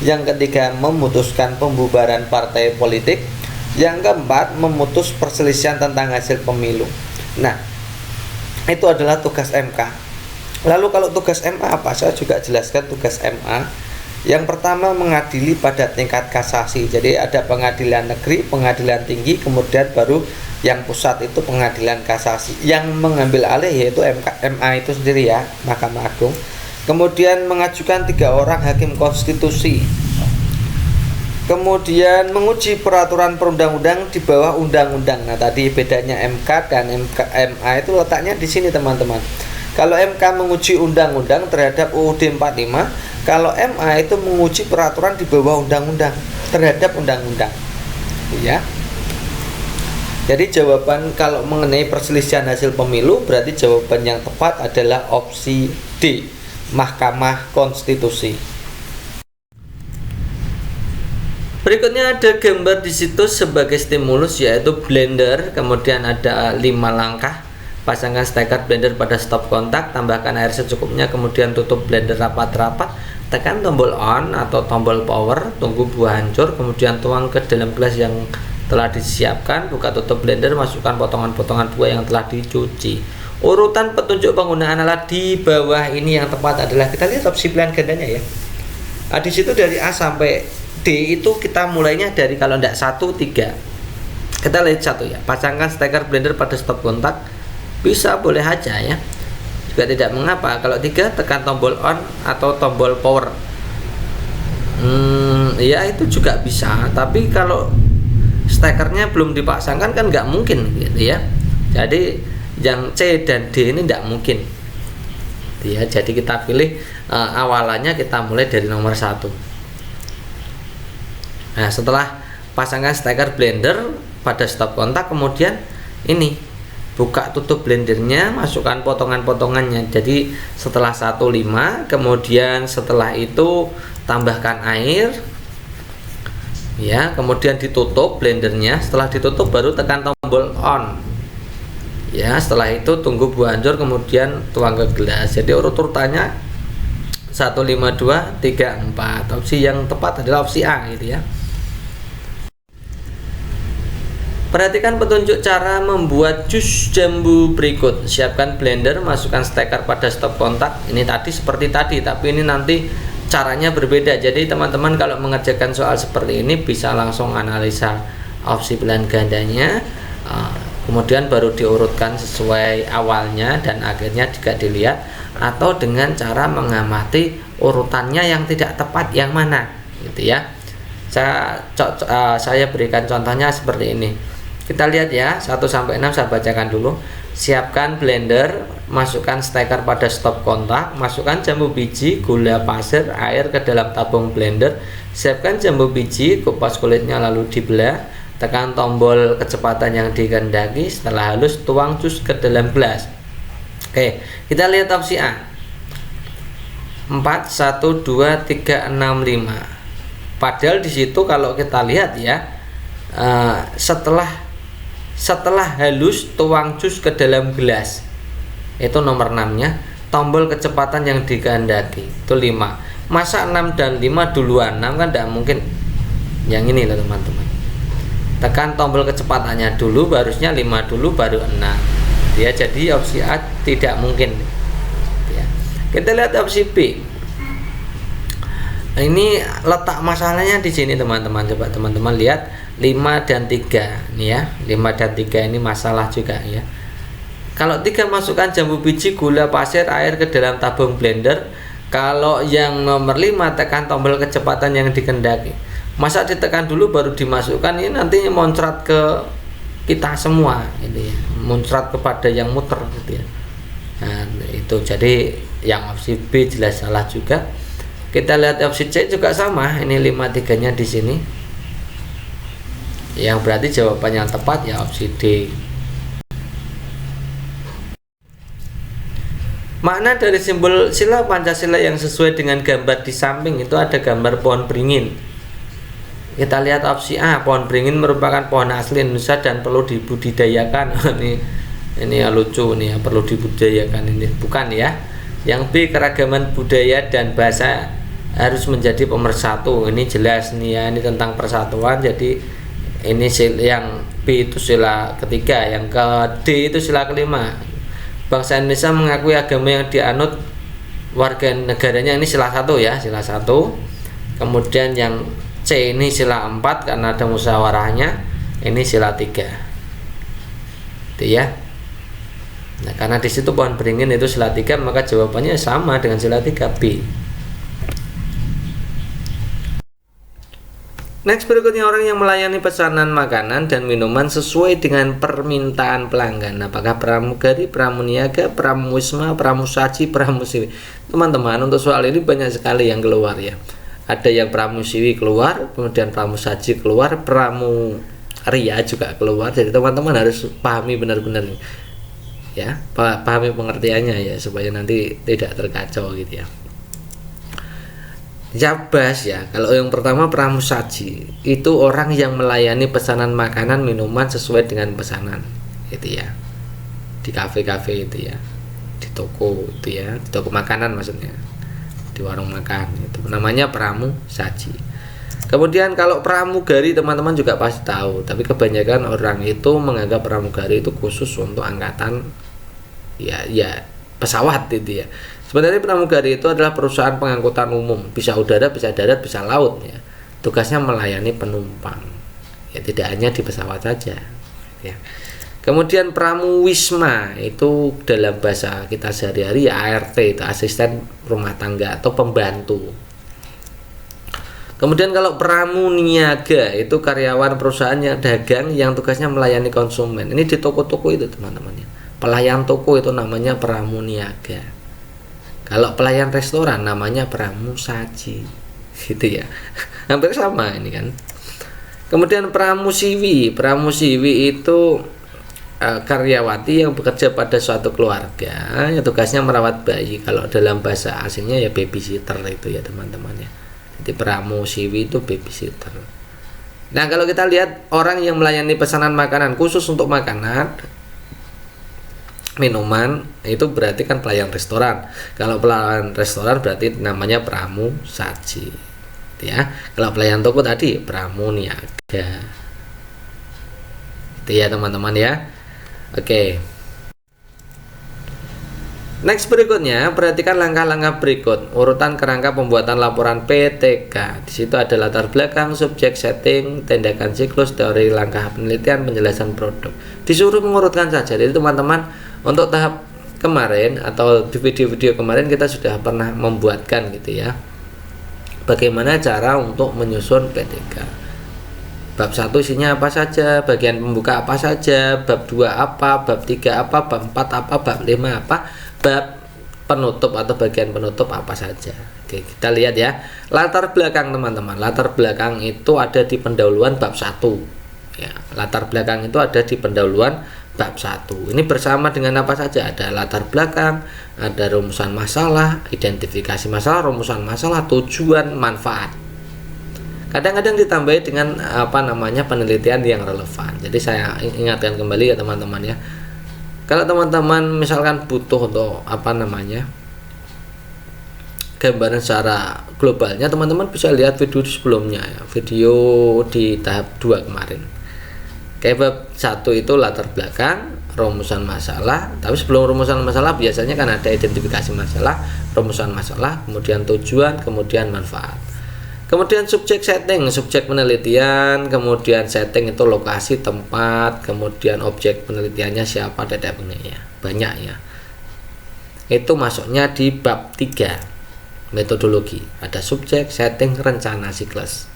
Yang ketiga, memutuskan pembubaran partai politik. Yang keempat, memutus perselisihan tentang hasil pemilu. Nah, itu adalah tugas MK. Lalu kalau tugas MA apa? Saya juga jelaskan tugas MA. Yang pertama, mengadili pada tingkat kasasi. Jadi ada pengadilan negeri, pengadilan tinggi, kemudian baru yang pusat itu pengadilan kasasi. Yang mengambil alih yaitu MA itu sendiri ya, Mahkamah Agung. Kemudian mengajukan 3 orang hakim konstitusi. Kemudian menguji peraturan perundang-undang di bawah undang-undang. Nah, tadi bedanya MK dan MA itu letaknya di sini, teman-teman. Kalau MK menguji undang-undang terhadap UUD 45, Kalau MA itu menguji peraturan di bawah undang-undang terhadap undang-undang. Ya. Jadi jawaban kalau mengenai perselisihan hasil pemilu berarti jawaban yang tepat adalah opsi D, Mahkamah Konstitusi. Berikutnya ada gambar di situ sebagai stimulus yaitu blender, kemudian ada 5 langkah. Pasangkan steker blender pada stop kontak, tambahkan air secukupnya, kemudian tutup blender rapat-rapat, tekan tombol on atau tombol power, tunggu buah hancur, kemudian tuang ke dalam gelas yang telah disiapkan, buka tutup blender, masukkan potongan-potongan buah yang telah dicuci. Urutan petunjuk penggunaan alat di bawah ini yang tepat adalah, kita lihat opsi pilihan gandanya ya. Nah, di situ dari A sampai D itu kita mulainya dari kalau tidak 1, 3. Kita lihat 1 ya, pasangkan steker blender pada stop kontak. Bisa, boleh aja ya, juga tidak mengapa. Kalau 3, tekan tombol on atau tombol power. Ya itu juga bisa, tapi kalau stekernya belum dipasangkan kan nggak mungkin gitu ya. Jadi yang C dan D ini tidak mungkin ya. Jadi kita pilih awalannya, kita mulai dari nomor 1. Nah, setelah pasangkan steker blender pada stop kontak, kemudian ini buka tutup blendernya, masukkan potongan-potongannya. Jadi setelah 1,5, kemudian setelah itu tambahkan air ya, kemudian ditutup blendernya. Setelah ditutup baru tekan tombol on ya. Setelah itu tunggu buah hancur, kemudian tuang ke gelas. Jadi urut-urutannya 1, 5, 2, 3, 4. Opsi yang tepat adalah opsi A gitu ya. Perhatikan petunjuk cara membuat jus jambu berikut. Siapkan blender, masukkan steker pada stop kontak. Ini tadi seperti tadi, tapi ini nanti caranya berbeda. Jadi teman-teman kalau mengerjakan soal seperti ini bisa langsung analisa opsi pilihan gandanya, kemudian baru diurutkan sesuai awalnya dan akhirnya juga dilihat, atau dengan cara mengamati urutannya yang tidak tepat yang mana gitu ya. Saya berikan contohnya seperti ini. Kita lihat ya, 1 sampai 6 saya bacakan dulu. Siapkan blender, masukkan steker pada stop kontak, masukkan jambu biji, gula pasir, air ke dalam tabung blender. Siapkan jambu biji, kupas kulitnya lalu dibelah. Tekan tombol kecepatan yang dikehendaki. Setelah halus, tuang jus ke dalam gelas. Oke, kita lihat opsi A. 4, 1, 2, 3, 6, 5. Padahal di situ kalau kita lihat ya, setelah halus tuang jus ke dalam gelas, itu nomor 6 nya. Tombol kecepatan yang dikehendaki itu 5. Masa 6 dan 5 duluan? 6 kan tidak mungkin. Yang ini loh teman-teman, tekan tombol kecepatannya dulu, harusnya 5 dulu baru 6 ya. Jadi opsi A tidak mungkin ya. Kita lihat opsi B. Nah, ini letak masalahnya di sini teman-teman. Coba teman-teman lihat 5 dan 3 nih ya. 5 dan 3 ini masalah juga ya. Kalau 3, masukkan jambu biji, gula pasir, air ke dalam tabung blender. Kalau yang nomor 5, tekan tombol kecepatan yang dikehendaki. Masa ditekan dulu baru dimasukkan? Ini nantinya muncrat ke kita semua ini ya. Muncrat kepada yang muter gitu ya. Nah, itu jadi yang opsi B jelas salah juga. Kita lihat opsi C juga sama. Ini 5, 3-nya di sini. Yang berarti jawaban yang tepat ya opsi D. Makna dari simbol sila Pancasila yang sesuai dengan gambar di samping itu ada gambar pohon beringin. Kita lihat opsi A. Pohon beringin merupakan pohon asli Indonesia dan perlu dibudidayakan. Ini ya lucu nih ya, perlu dibudidayakan ini. Bukan ya. Yang B, keragaman budaya dan bahasa harus menjadi pemersatu. Ini jelas nih ya, ini tentang persatuan. Jadi ini yang B itu sila ketiga, yang ke D itu sila kelima. Bangsa Indonesia mengakui agama yang dianut warga negaranya, ini sila 1 ya, sila 1. Kemudian yang C ini sila 4 karena ada musyawarahnya, ini sila 3. Itu ya. Nah, karena di situ pohon beringin itu sila 3, maka jawabannya sama dengan sila 3 B. Next, berikutnya orang yang melayani pesanan makanan dan minuman sesuai dengan permintaan pelanggan. Apakah pramugari, pramuniaga, pramuwisma, pramusaji, pramusiwi? Teman-teman, untuk soal ini banyak sekali yang keluar ya. Ada yang pramusiwi keluar, kemudian pramusaji keluar, pramuria juga keluar. Jadi teman-teman harus pahami benar-benar ya, pahami pengertiannya ya, supaya nanti tidak terkacau gitu ya. Jabas ya, kalau yang pertama pramusaji itu orang yang melayani pesanan makanan minuman sesuai dengan pesanan gitu ya, di kafe-kafe itu ya, di toko itu ya, di toko makanan maksudnya, di warung makan itu namanya pramusaji. Kemudian kalau pramugari teman-teman juga pasti tahu, tapi kebanyakan orang itu menganggap pramugari itu khusus untuk angkatan ya pesawat gitu ya. Sebenarnya pramugari itu adalah perusahaan pengangkutan umum, bisa udara, bisa darat, bisa laut ya. Tugasnya melayani penumpang. Ya tidak hanya di pesawat saja ya. Kemudian pramuwisma itu dalam bahasa kita sehari-hari ya ART, itu asisten rumah tangga atau pembantu. Kemudian kalau pramuniaga itu karyawan perusahaan yang dagang yang tugasnya melayani konsumen. Ini di toko-toko itu teman-teman ya. Pelayan toko itu namanya pramuniaga. Kalau pelayan restoran namanya pramusaji, gitu ya. Hampir sama ini kan. Kemudian pramusiwi itu karyawati yang bekerja pada suatu keluarga, yang tugasnya merawat bayi. Kalau dalam bahasa asingnya ya babysitter itu ya teman-teman ya. Jadi pramusiwi itu babysitter. Nah kalau kita lihat orang yang melayani pesanan makanan khusus untuk makanan, minuman itu berarti kan pelayan restoran. Kalau pelayan restoran berarti namanya pramusaji ya. Kalau pelayan toko tadi pramuniaga itu ya teman-teman ya. Oke. Next, berikutnya perhatikan langkah-langkah berikut urutan kerangka pembuatan laporan PTK. Di situ ada latar belakang, subjek, setting, tindakan, siklus, teori, langkah penelitian, penjelasan produk. Disuruh mengurutkan saja. Jadi teman-teman, untuk tahap kemarin atau di video-video kemarin kita sudah pernah membuatkan gitu ya, bagaimana cara untuk menyusun PTK. Bab 1 isinya apa saja, bagian pembuka apa saja, bab 2 apa, bab 3 apa, bab 4 apa, bab 5 apa, bab penutup atau bagian penutup apa saja. Oke, kita lihat ya. Latar belakang teman-teman. Latar belakang itu ada di pendahuluan bab 1. Ya, latar belakang itu ada di pendahuluan bab 1. Ini bersama dengan apa saja? Ada latar belakang, ada rumusan masalah, identifikasi masalah, rumusan masalah, tujuan, manfaat. Kadang-kadang ditambahi dengan penelitian yang relevan. Jadi saya ingatkan kembali ya teman-teman ya. Kalau teman-teman misalkan butuh untuk gambaran secara globalnya, teman-teman bisa lihat video sebelumnya ya, video di tahap 2 kemarin. Kayak bab 1 itu latar belakang, rumusan masalah. Tapi sebelum rumusan masalah biasanya kan ada identifikasi masalah, rumusan masalah, kemudian tujuan, kemudian manfaat. Kemudian subjek, setting, subjek penelitian, kemudian setting itu lokasi, tempat, kemudian objek penelitiannya siapa, dan sebagainya. Banyak ya. Itu masuknya di bab 3, metodologi. Ada subjek, setting, rencana, siklus.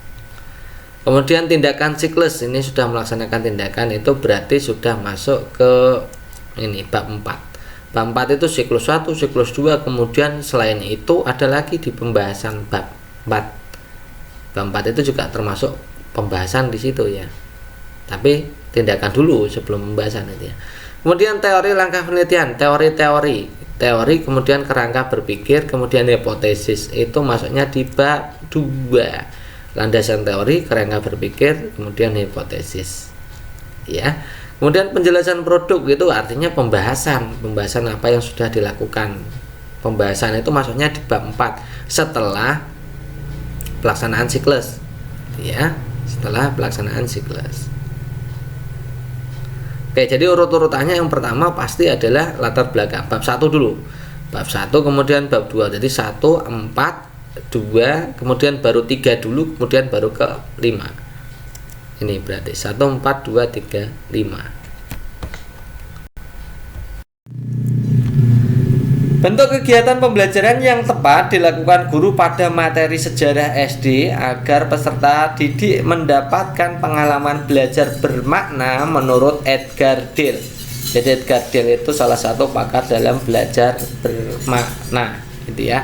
Kemudian tindakan, siklus, ini sudah melaksanakan tindakan, itu berarti sudah masuk ke ini bab 4. Bab 4 itu siklus 1, siklus 2, kemudian selain itu ada lagi di pembahasan bab 4. Bab 4 itu juga termasuk pembahasan di situ ya. Tapi tindakan dulu sebelum pembahasan itu ya. Kemudian teori, langkah penelitian, teori, kemudian kerangka berpikir, kemudian hipotesis. Itu masuknya di bab 2. Landasan teori, kerangka berpikir, kemudian hipotesis. Ya. Kemudian penjelasan produk itu artinya pembahasan apa yang sudah dilakukan. Pembahasan itu masuknya di bab 4 setelah pelaksanaan siklus ya, setelah pelaksanaan siklus. Oke, jadi urut-urutannya yang pertama pasti adalah latar belakang bab 1 dulu. Bab 1 kemudian bab 2. Jadi 1, 4, 2, kemudian baru 3 dulu, kemudian baru ke 5. Ini berarti 1, 4, 2, 3, 5. Bentuk kegiatan pembelajaran yang tepat dilakukan guru pada materi sejarah SD agar peserta didik mendapatkan pengalaman belajar bermakna menurut Edgar Dale. Jadi Edgar Dale itu salah satu pakar dalam belajar bermakna, gitu ya.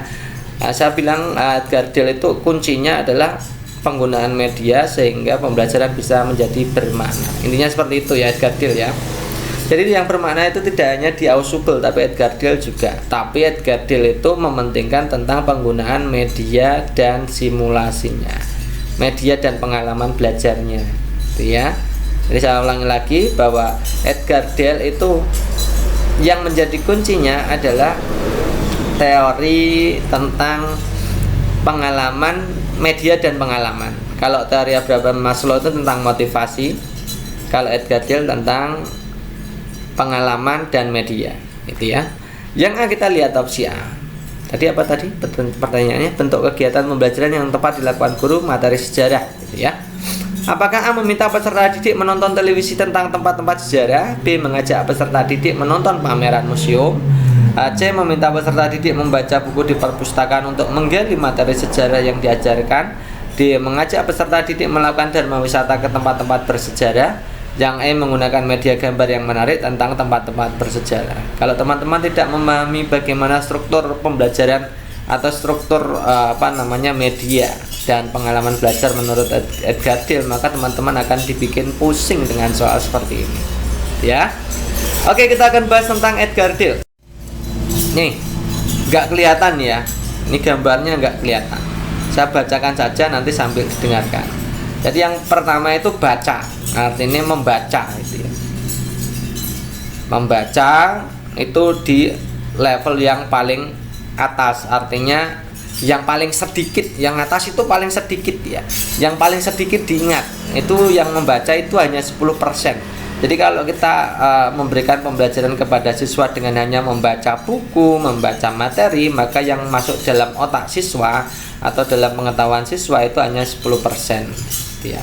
Nah, saya bilang Edgar Dale itu kuncinya adalah penggunaan media sehingga pembelajaran bisa menjadi bermakna. Intinya seperti itu ya Edgar Dale ya. Jadi yang bermakna itu tidak hanya di Ausubel tapi Edgar Dale juga. Tapi Edgar Dale itu mementingkan tentang penggunaan media dan simulasinya, media dan pengalaman belajarnya, gitu ya. Jadi saya ulangi lagi bahwa Edgar Dale itu yang menjadi kuncinya adalah teori tentang pengalaman, media dan pengalaman. Kalau teori Abraham Maslow itu tentang motivasi, kalau Edgar Dale tentang pengalaman dan media, itu ya. Yang kita lihat opsi A. Tadi apa tadi? Pertanyaannya, bentuk kegiatan pembelajaran yang tepat dilakukan guru materi sejarah, gitu ya. Apakah A meminta peserta didik menonton televisi tentang tempat-tempat sejarah, B mengajak peserta didik menonton pameran museum, C meminta peserta didik membaca buku di perpustakaan untuk menggali materi sejarah yang diajarkan, D mengajak peserta didik melakukan dharma wisata ke tempat-tempat bersejarah, yang E menggunakan media gambar yang menarik tentang tempat-tempat bersejarah. Kalau teman-teman tidak memahami bagaimana struktur pembelajaran atau struktur media dan pengalaman belajar menurut Edgar Dale, maka teman-teman akan dibikin pusing dengan soal seperti ini, ya. Oke, kita akan bahas tentang Edgar Dale. Nih, nggak kelihatan ya, ini gambarnya nggak kelihatan. Saya bacakan saja nanti sambil didengarkan. Jadi yang pertama itu baca, artinya membaca itu ya. Membaca itu di level yang paling atas, artinya yang paling sedikit, yang atas itu paling sedikit ya. Yang paling sedikit diingat, itu yang membaca itu hanya 10%. Jadi kalau kita memberikan pembelajaran kepada siswa dengan hanya membaca buku, membaca materi, maka yang masuk dalam otak siswa atau dalam pengetahuan siswa itu hanya 10%, ya.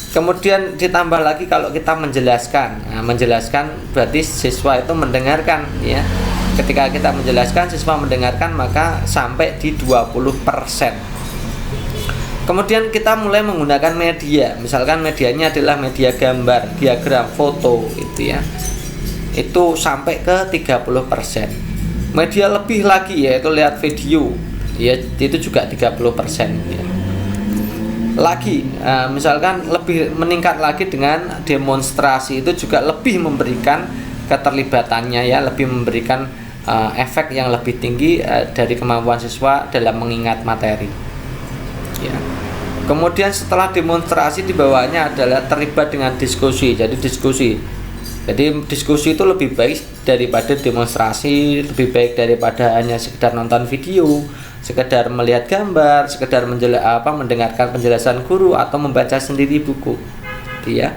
Kemudian ditambah lagi kalau kita menjelaskan. Nah, menjelaskan berarti siswa itu mendengarkan, ya. Ketika kita menjelaskan, siswa mendengarkan, maka sampai di 20%. Kemudian kita mulai menggunakan media. Misalkan medianya adalah media gambar, diagram, foto, itu ya. Itu sampai ke 30%. Media lebih lagi yaitu lihat video, ya, itu juga 30%, ya. Lagi misalkan lebih meningkat lagi dengan demonstrasi, itu juga lebih memberikan keterlibatannya, ya, lebih memberikan efek yang lebih tinggi dari kemampuan siswa dalam mengingat materi, ya. Kemudian setelah demonstrasi di bawahnya adalah terlibat dengan diskusi. Jadi diskusi itu lebih baik daripada demonstrasi, lebih baik daripada hanya sekedar nonton video, sekedar melihat gambar, sekedar mendengarkan penjelasan guru atau membaca sendiri buku, ya.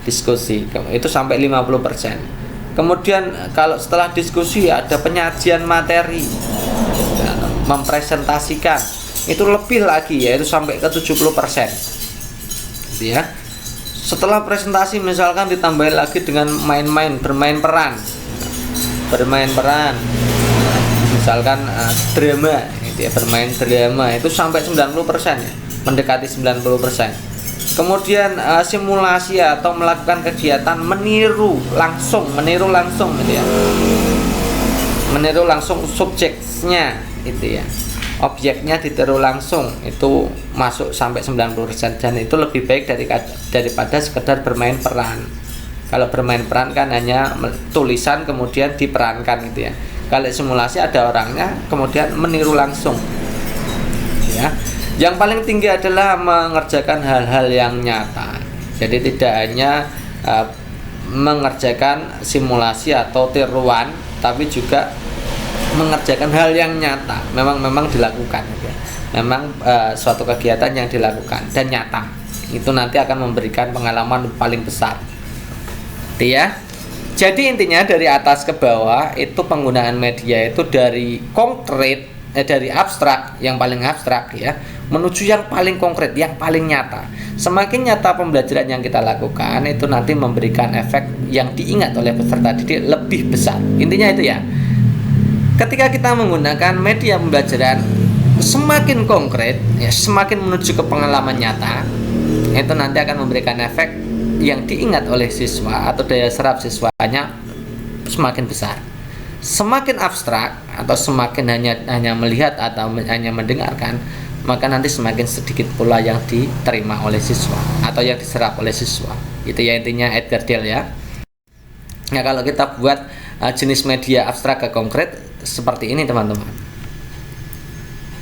Diskusi itu sampai 50%. Kemudian kalau setelah diskusi ada penyajian materi, mempresentasikan, itu lebih lagi, yaitu sampai ke 70%, ya. Setelah presentasi misalkan ditambah lagi dengan bermain peran, misalkan drama, gitu ya, bermain drama itu sampai 90%, ya, mendekati 90%. Kemudian simulasi atau melakukan kegiatan meniru langsung, gitu ya. Meniru langsung subjeknya, itu ya. Objeknya ditiru langsung, itu masuk sampai 90%, dan itu lebih baik daripada sekedar bermain peran. Kalau bermain peran kan hanya tulisan kemudian diperankan, gitu ya. Kalau simulasi ada orangnya kemudian meniru langsung, ya. Yang paling tinggi adalah mengerjakan hal-hal yang nyata. Jadi tidak hanya mengerjakan simulasi atau tiruan, tapi juga mengerjakan hal yang nyata, memang dilakukan, ya. Memang suatu kegiatan yang dilakukan dan nyata, itu nanti akan memberikan pengalaman paling besar, ya. Jadi intinya dari atas ke bawah itu penggunaan media itu dari konkret, dari abstrak, yang paling abstrak, ya, menuju yang paling konkret, yang paling nyata. Semakin nyata pembelajaran yang kita lakukan, itu nanti memberikan efek yang diingat oleh peserta didik lebih besar. Intinya itu, ya. ketika kita menggunakan media pembelajaran semakin konkret ya, semakin menuju ke pengalaman nyata, itu nanti akan memberikan efek yang diingat oleh siswa atau daya serap siswanya semakin besar. Semakin abstrak atau semakin hanya melihat atau hanya mendengarkan, maka nanti semakin sedikit pula yang diterima oleh siswa atau yang diserap oleh siswa. Itu ya intinya Edgar Dale ya. Nah, kalau kita buat jenis media abstrak ke konkret seperti ini teman-teman.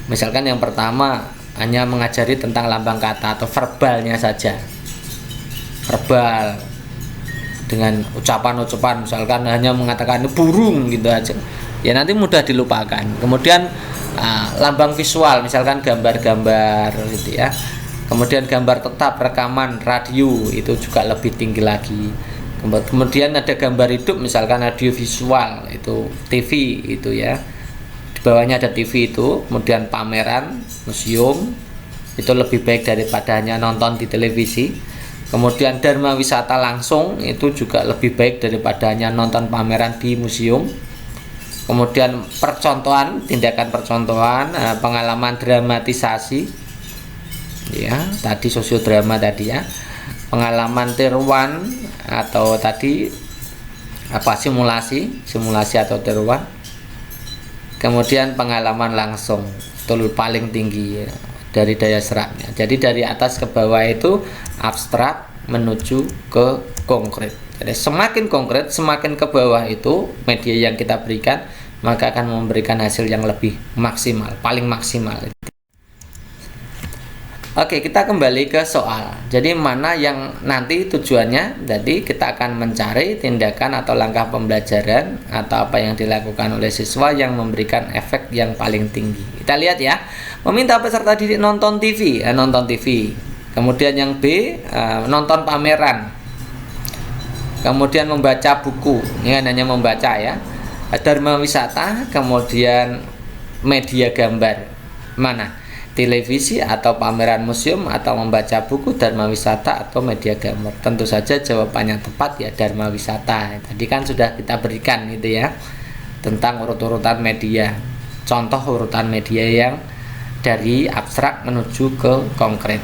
Misalkan yang pertama hanya mengajari tentang lambang kata atau verbalnya saja. Verbal dengan ucapan-ucapan, misalkan hanya mengatakan burung gitu aja. Ya nanti mudah dilupakan. Kemudian lambang visual, misalkan gambar-gambar gitu ya. Kemudian gambar tetap, rekaman, radio itu juga lebih tinggi lagi. Kemudian ada gambar hidup, misalkan audio visual itu TV itu ya. Di bawahnya ada TV itu, kemudian pameran, museum itu lebih baik daripada hanya nonton di televisi. Kemudian dharma wisata langsung itu juga lebih baik daripada hanya nonton pameran di museum. Kemudian percontohan, tindakan percontohan, pengalaman dramatisasi ya, tadi sosiodrama tadi ya. Pengalaman tiruan atau tadi simulasi atau tiruan. Kemudian pengalaman langsung itu paling tinggi ya, dari daya serapnya. Jadi dari atas ke bawah itu abstrak menuju ke konkret. Jadi semakin konkret, semakin ke bawah itu media yang kita berikan, maka akan memberikan hasil yang lebih maksimal, paling maksimal. Oke, kita kembali ke soal. Jadi mana yang nanti tujuannya? Jadi kita akan mencari tindakan atau langkah pembelajaran atau apa yang dilakukan oleh siswa yang memberikan efek yang paling tinggi. Kita lihat ya. Meminta peserta didik nonton TV, nonton TV. Kemudian yang B, nonton pameran. Kemudian membaca buku. Ini kan hanya membaca ya. Dharma wisata, kemudian media gambar. Mana? Televisi atau pameran museum atau membaca buku, dharma wisata atau media gambar. Tentu saja jawabannya tepat ya dharma wisata. Tadi kan sudah kita berikan itu ya tentang urut-urutan media. Contoh urutan media yang dari abstrak menuju ke konkret.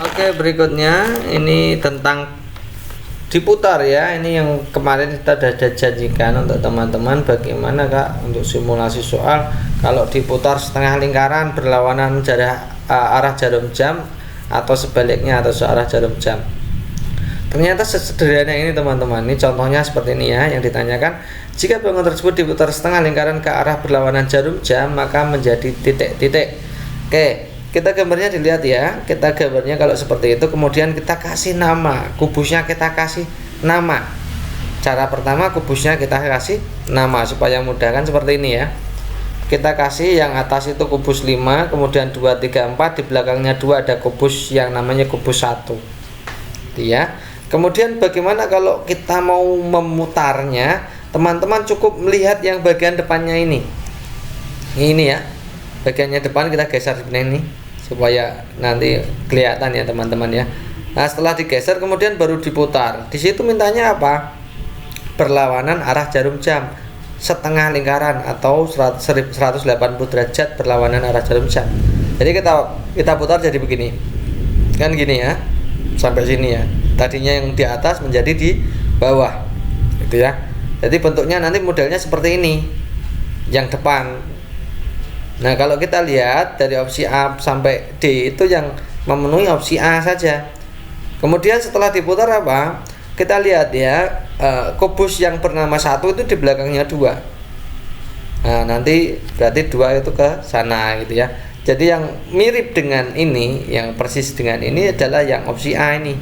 Oke, berikutnya ini tentang diputar ya. Ini yang kemarin kita sudah janjikan untuk teman-teman bagaimana Kak untuk simulasi soal kalau diputar setengah lingkaran berlawanan arah jarum jam atau sebaliknya atau searah jarum jam. Ternyata sesederhana ini teman-teman. Ini contohnya seperti ini ya yang ditanyakan. Jika bangun tersebut diputar setengah lingkaran ke arah berlawanan jarum jam maka menjadi titik-titik. Oke, kita gambarnya dilihat ya. Kita gambarnya kalau seperti itu, kemudian kita kasih nama kubusnya, kita kasih nama. Cara pertama kubusnya kita kasih nama supaya mudah kan seperti ini ya. Kita kasih yang atas itu kubus 5, kemudian 2, 3, 4, di belakangnya 2 ada kubus yang namanya kubus 1 ya. Kemudian bagaimana kalau kita mau memutarnya? Teman-teman cukup melihat yang bagian depannya ini ya, bagiannya depan kita geser seperti ini supaya nanti kelihatan ya teman-teman ya. Nah setelah digeser kemudian baru diputar. Di situ mintanya apa? Berlawanan arah jarum jam setengah lingkaran atau 180 derajat berlawanan arah jarum jam. Jadi kita putar jadi begini kan, gini ya, sampai sini ya. Tadinya yang di atas menjadi di bawah gitu ya. Jadi bentuknya nanti modelnya seperti ini yang depan. Nah kalau kita lihat dari opsi A sampai D itu yang memenuhi opsi A saja. Kemudian setelah diputar apa? Kita lihat ya, kubus yang bernama 1 itu di belakangnya 2. Nah nanti berarti 2 itu ke sana gitu ya. Jadi yang mirip dengan ini, yang persis dengan ini adalah yang opsi A ini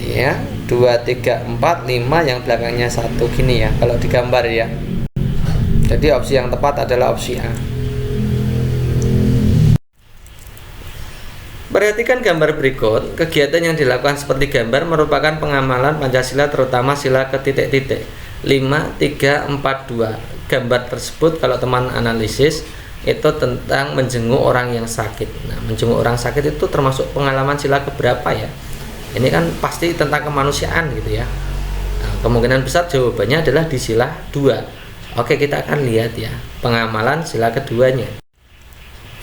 ya, 2, 3, 4, 5 yang belakangnya 1 gini ya kalau digambar ya. Jadi opsi yang tepat adalah opsi A. Perhatikan gambar berikut. Kegiatan yang dilakukan seperti gambar merupakan pengamalan Pancasila terutama sila ke titik-titik 5, 3, 4, 2. Gambar tersebut kalau teman analisis itu tentang menjenguk orang yang sakit. Nah, menjenguk orang sakit itu termasuk pengalaman sila keberapa ya? Ini kan pasti tentang kemanusiaan gitu ya. Nah, Kemungkinan besar jawabannya adalah di sila 2. Oke, kita akan lihat ya pengamalan sila keduanya.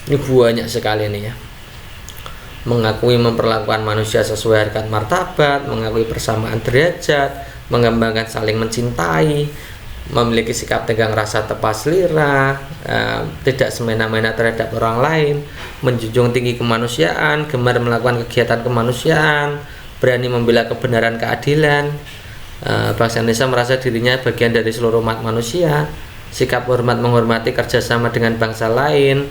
Ini banyak sekali nih ya. Mengakui memperlakukan manusia sesuai harkat martabat, mengakui persamaan derajat, mengembangkan saling mencintai, memiliki sikap tegang rasa tepas selera, tidak semena-mena terhadap orang lain, menjunjung tinggi kemanusiaan, gemar melakukan kegiatan kemanusiaan, berani membela kebenaran keadilan. Bangsa Indonesia merasa dirinya bagian dari seluruh umat manusia, sikap hormat menghormati kerjasama dengan bangsa lain.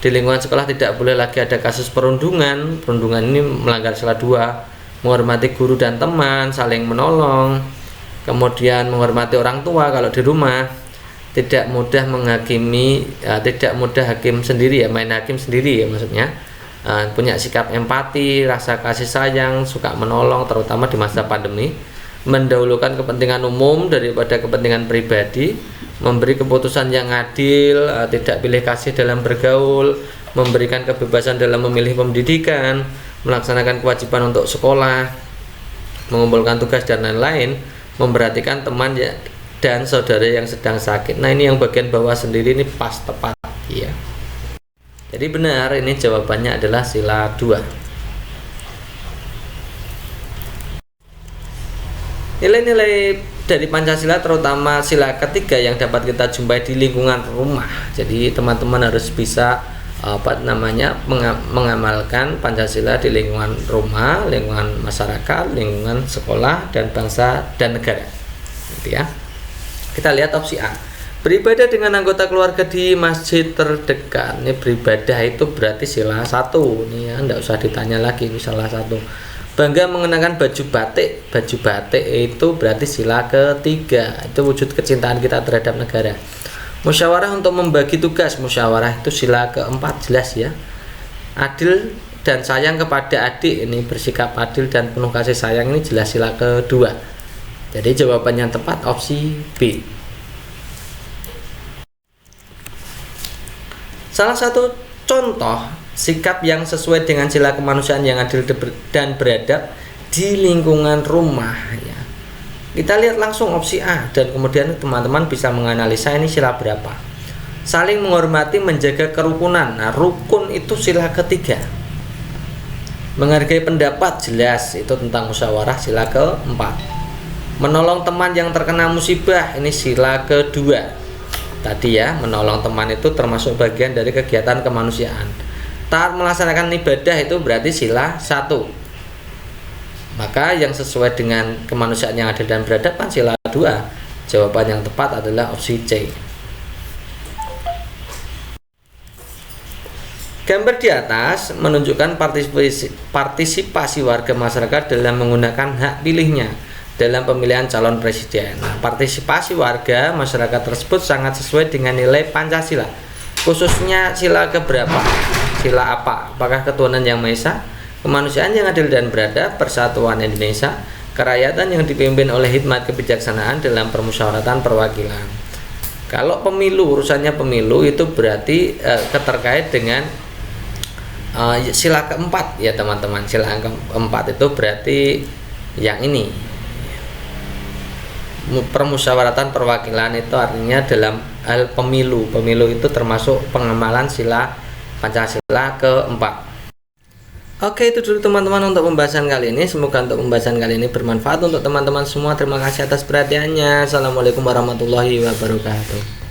Di lingkungan sekolah tidak boleh lagi ada kasus perundungan. Perundungan ini melanggar sila 2. Menghormati guru dan teman, saling menolong. Kemudian menghormati orang tua kalau di rumah. Tidak mudah menghakimi, tidak mudah hakim sendiri ya, main hakim sendiri ya maksudnya. Punya sikap empati, rasa kasih sayang, suka menolong terutama di masa pandemi. Mendahulukan kepentingan umum daripada kepentingan pribadi, memberi keputusan yang adil, tidak pilih kasih dalam bergaul, memberikan kebebasan dalam memilih pendidikan, melaksanakan kewajiban untuk sekolah, mengumpulkan tugas dan lain-lain, memperhatikan teman dan saudara yang sedang sakit. Nah, ini yang bagian bawah sendiri ini pas tepat ya. Jadi benar, ini jawabannya adalah sila 2. Nilai-nilai dari Pancasila terutama sila ketiga yang dapat kita jumpai di lingkungan rumah. Jadi teman-teman harus bisa mengamalkan Pancasila di lingkungan rumah, lingkungan masyarakat, lingkungan sekolah dan bangsa dan negara. Gitu ya. Kita lihat opsi A. Beribadah dengan anggota keluarga di masjid terdekat. Ini beribadah itu berarti sila 1. Ini ya, enggak usah ditanya lagi, ini salah 1. Bangga mengenakan baju batik. Baju batik itu berarti sila ketiga. Itu wujud kecintaan kita terhadap negara. Musyawarah untuk membagi tugas. Musyawarah itu sila keempat, jelas ya. Adil dan sayang kepada adik. Ini bersikap adil dan penuh kasih sayang. Ini jelas sila kedua. Jadi jawaban yang tepat opsi B. Salah satu contoh sikap yang sesuai dengan sila kemanusiaan yang adil dan beradab di lingkungan rumah ya. Kita lihat langsung opsi A dan kemudian teman-teman bisa menganalisa ini sila berapa. Saling menghormati, menjaga kerukunan. Nah, rukun itu sila ketiga. Menghargai pendapat, jelas itu tentang musyawarah, sila keempat. Menolong teman yang terkena musibah, ini sila kedua. Tadi ya, menolong teman itu termasuk bagian dari kegiatan kemanusiaan. Taat melaksanakan ibadah itu berarti sila 1. Maka yang sesuai dengan kemanusiaan yang adil dan beradab kan sila 2. Jawaban yang tepat adalah opsi C. Gambar di atas menunjukkan partisipasi warga masyarakat dalam menggunakan hak pilihnya dalam pemilihan calon presiden. Nah, partisipasi warga masyarakat tersebut sangat sesuai dengan nilai Pancasila. Khususnya sila keberapa? Sila apa? Apakah ketuhanan yang Maha Esa, kemanusiaan yang adil dan beradab, persatuan Indonesia, kerakyatan yang dipimpin oleh hikmat kebijaksanaan dalam permusyawaratan perwakilan. Kalau pemilu, urusannya pemilu itu berarti keterkait dengan sila keempat ya teman-teman. Sila keempat itu berarti yang ini. Permusyawaratan perwakilan itu artinya dalam hal pemilu. Pemilu itu termasuk pengamalan sila Pancasila keempat. Oke, itu dulu teman-teman untuk pembahasan kali ini. Semoga untuk pembahasan kali ini bermanfaat untuk teman-teman semua. Terima kasih atas perhatiannya. Assalamualaikum warahmatullahi wabarakatuh.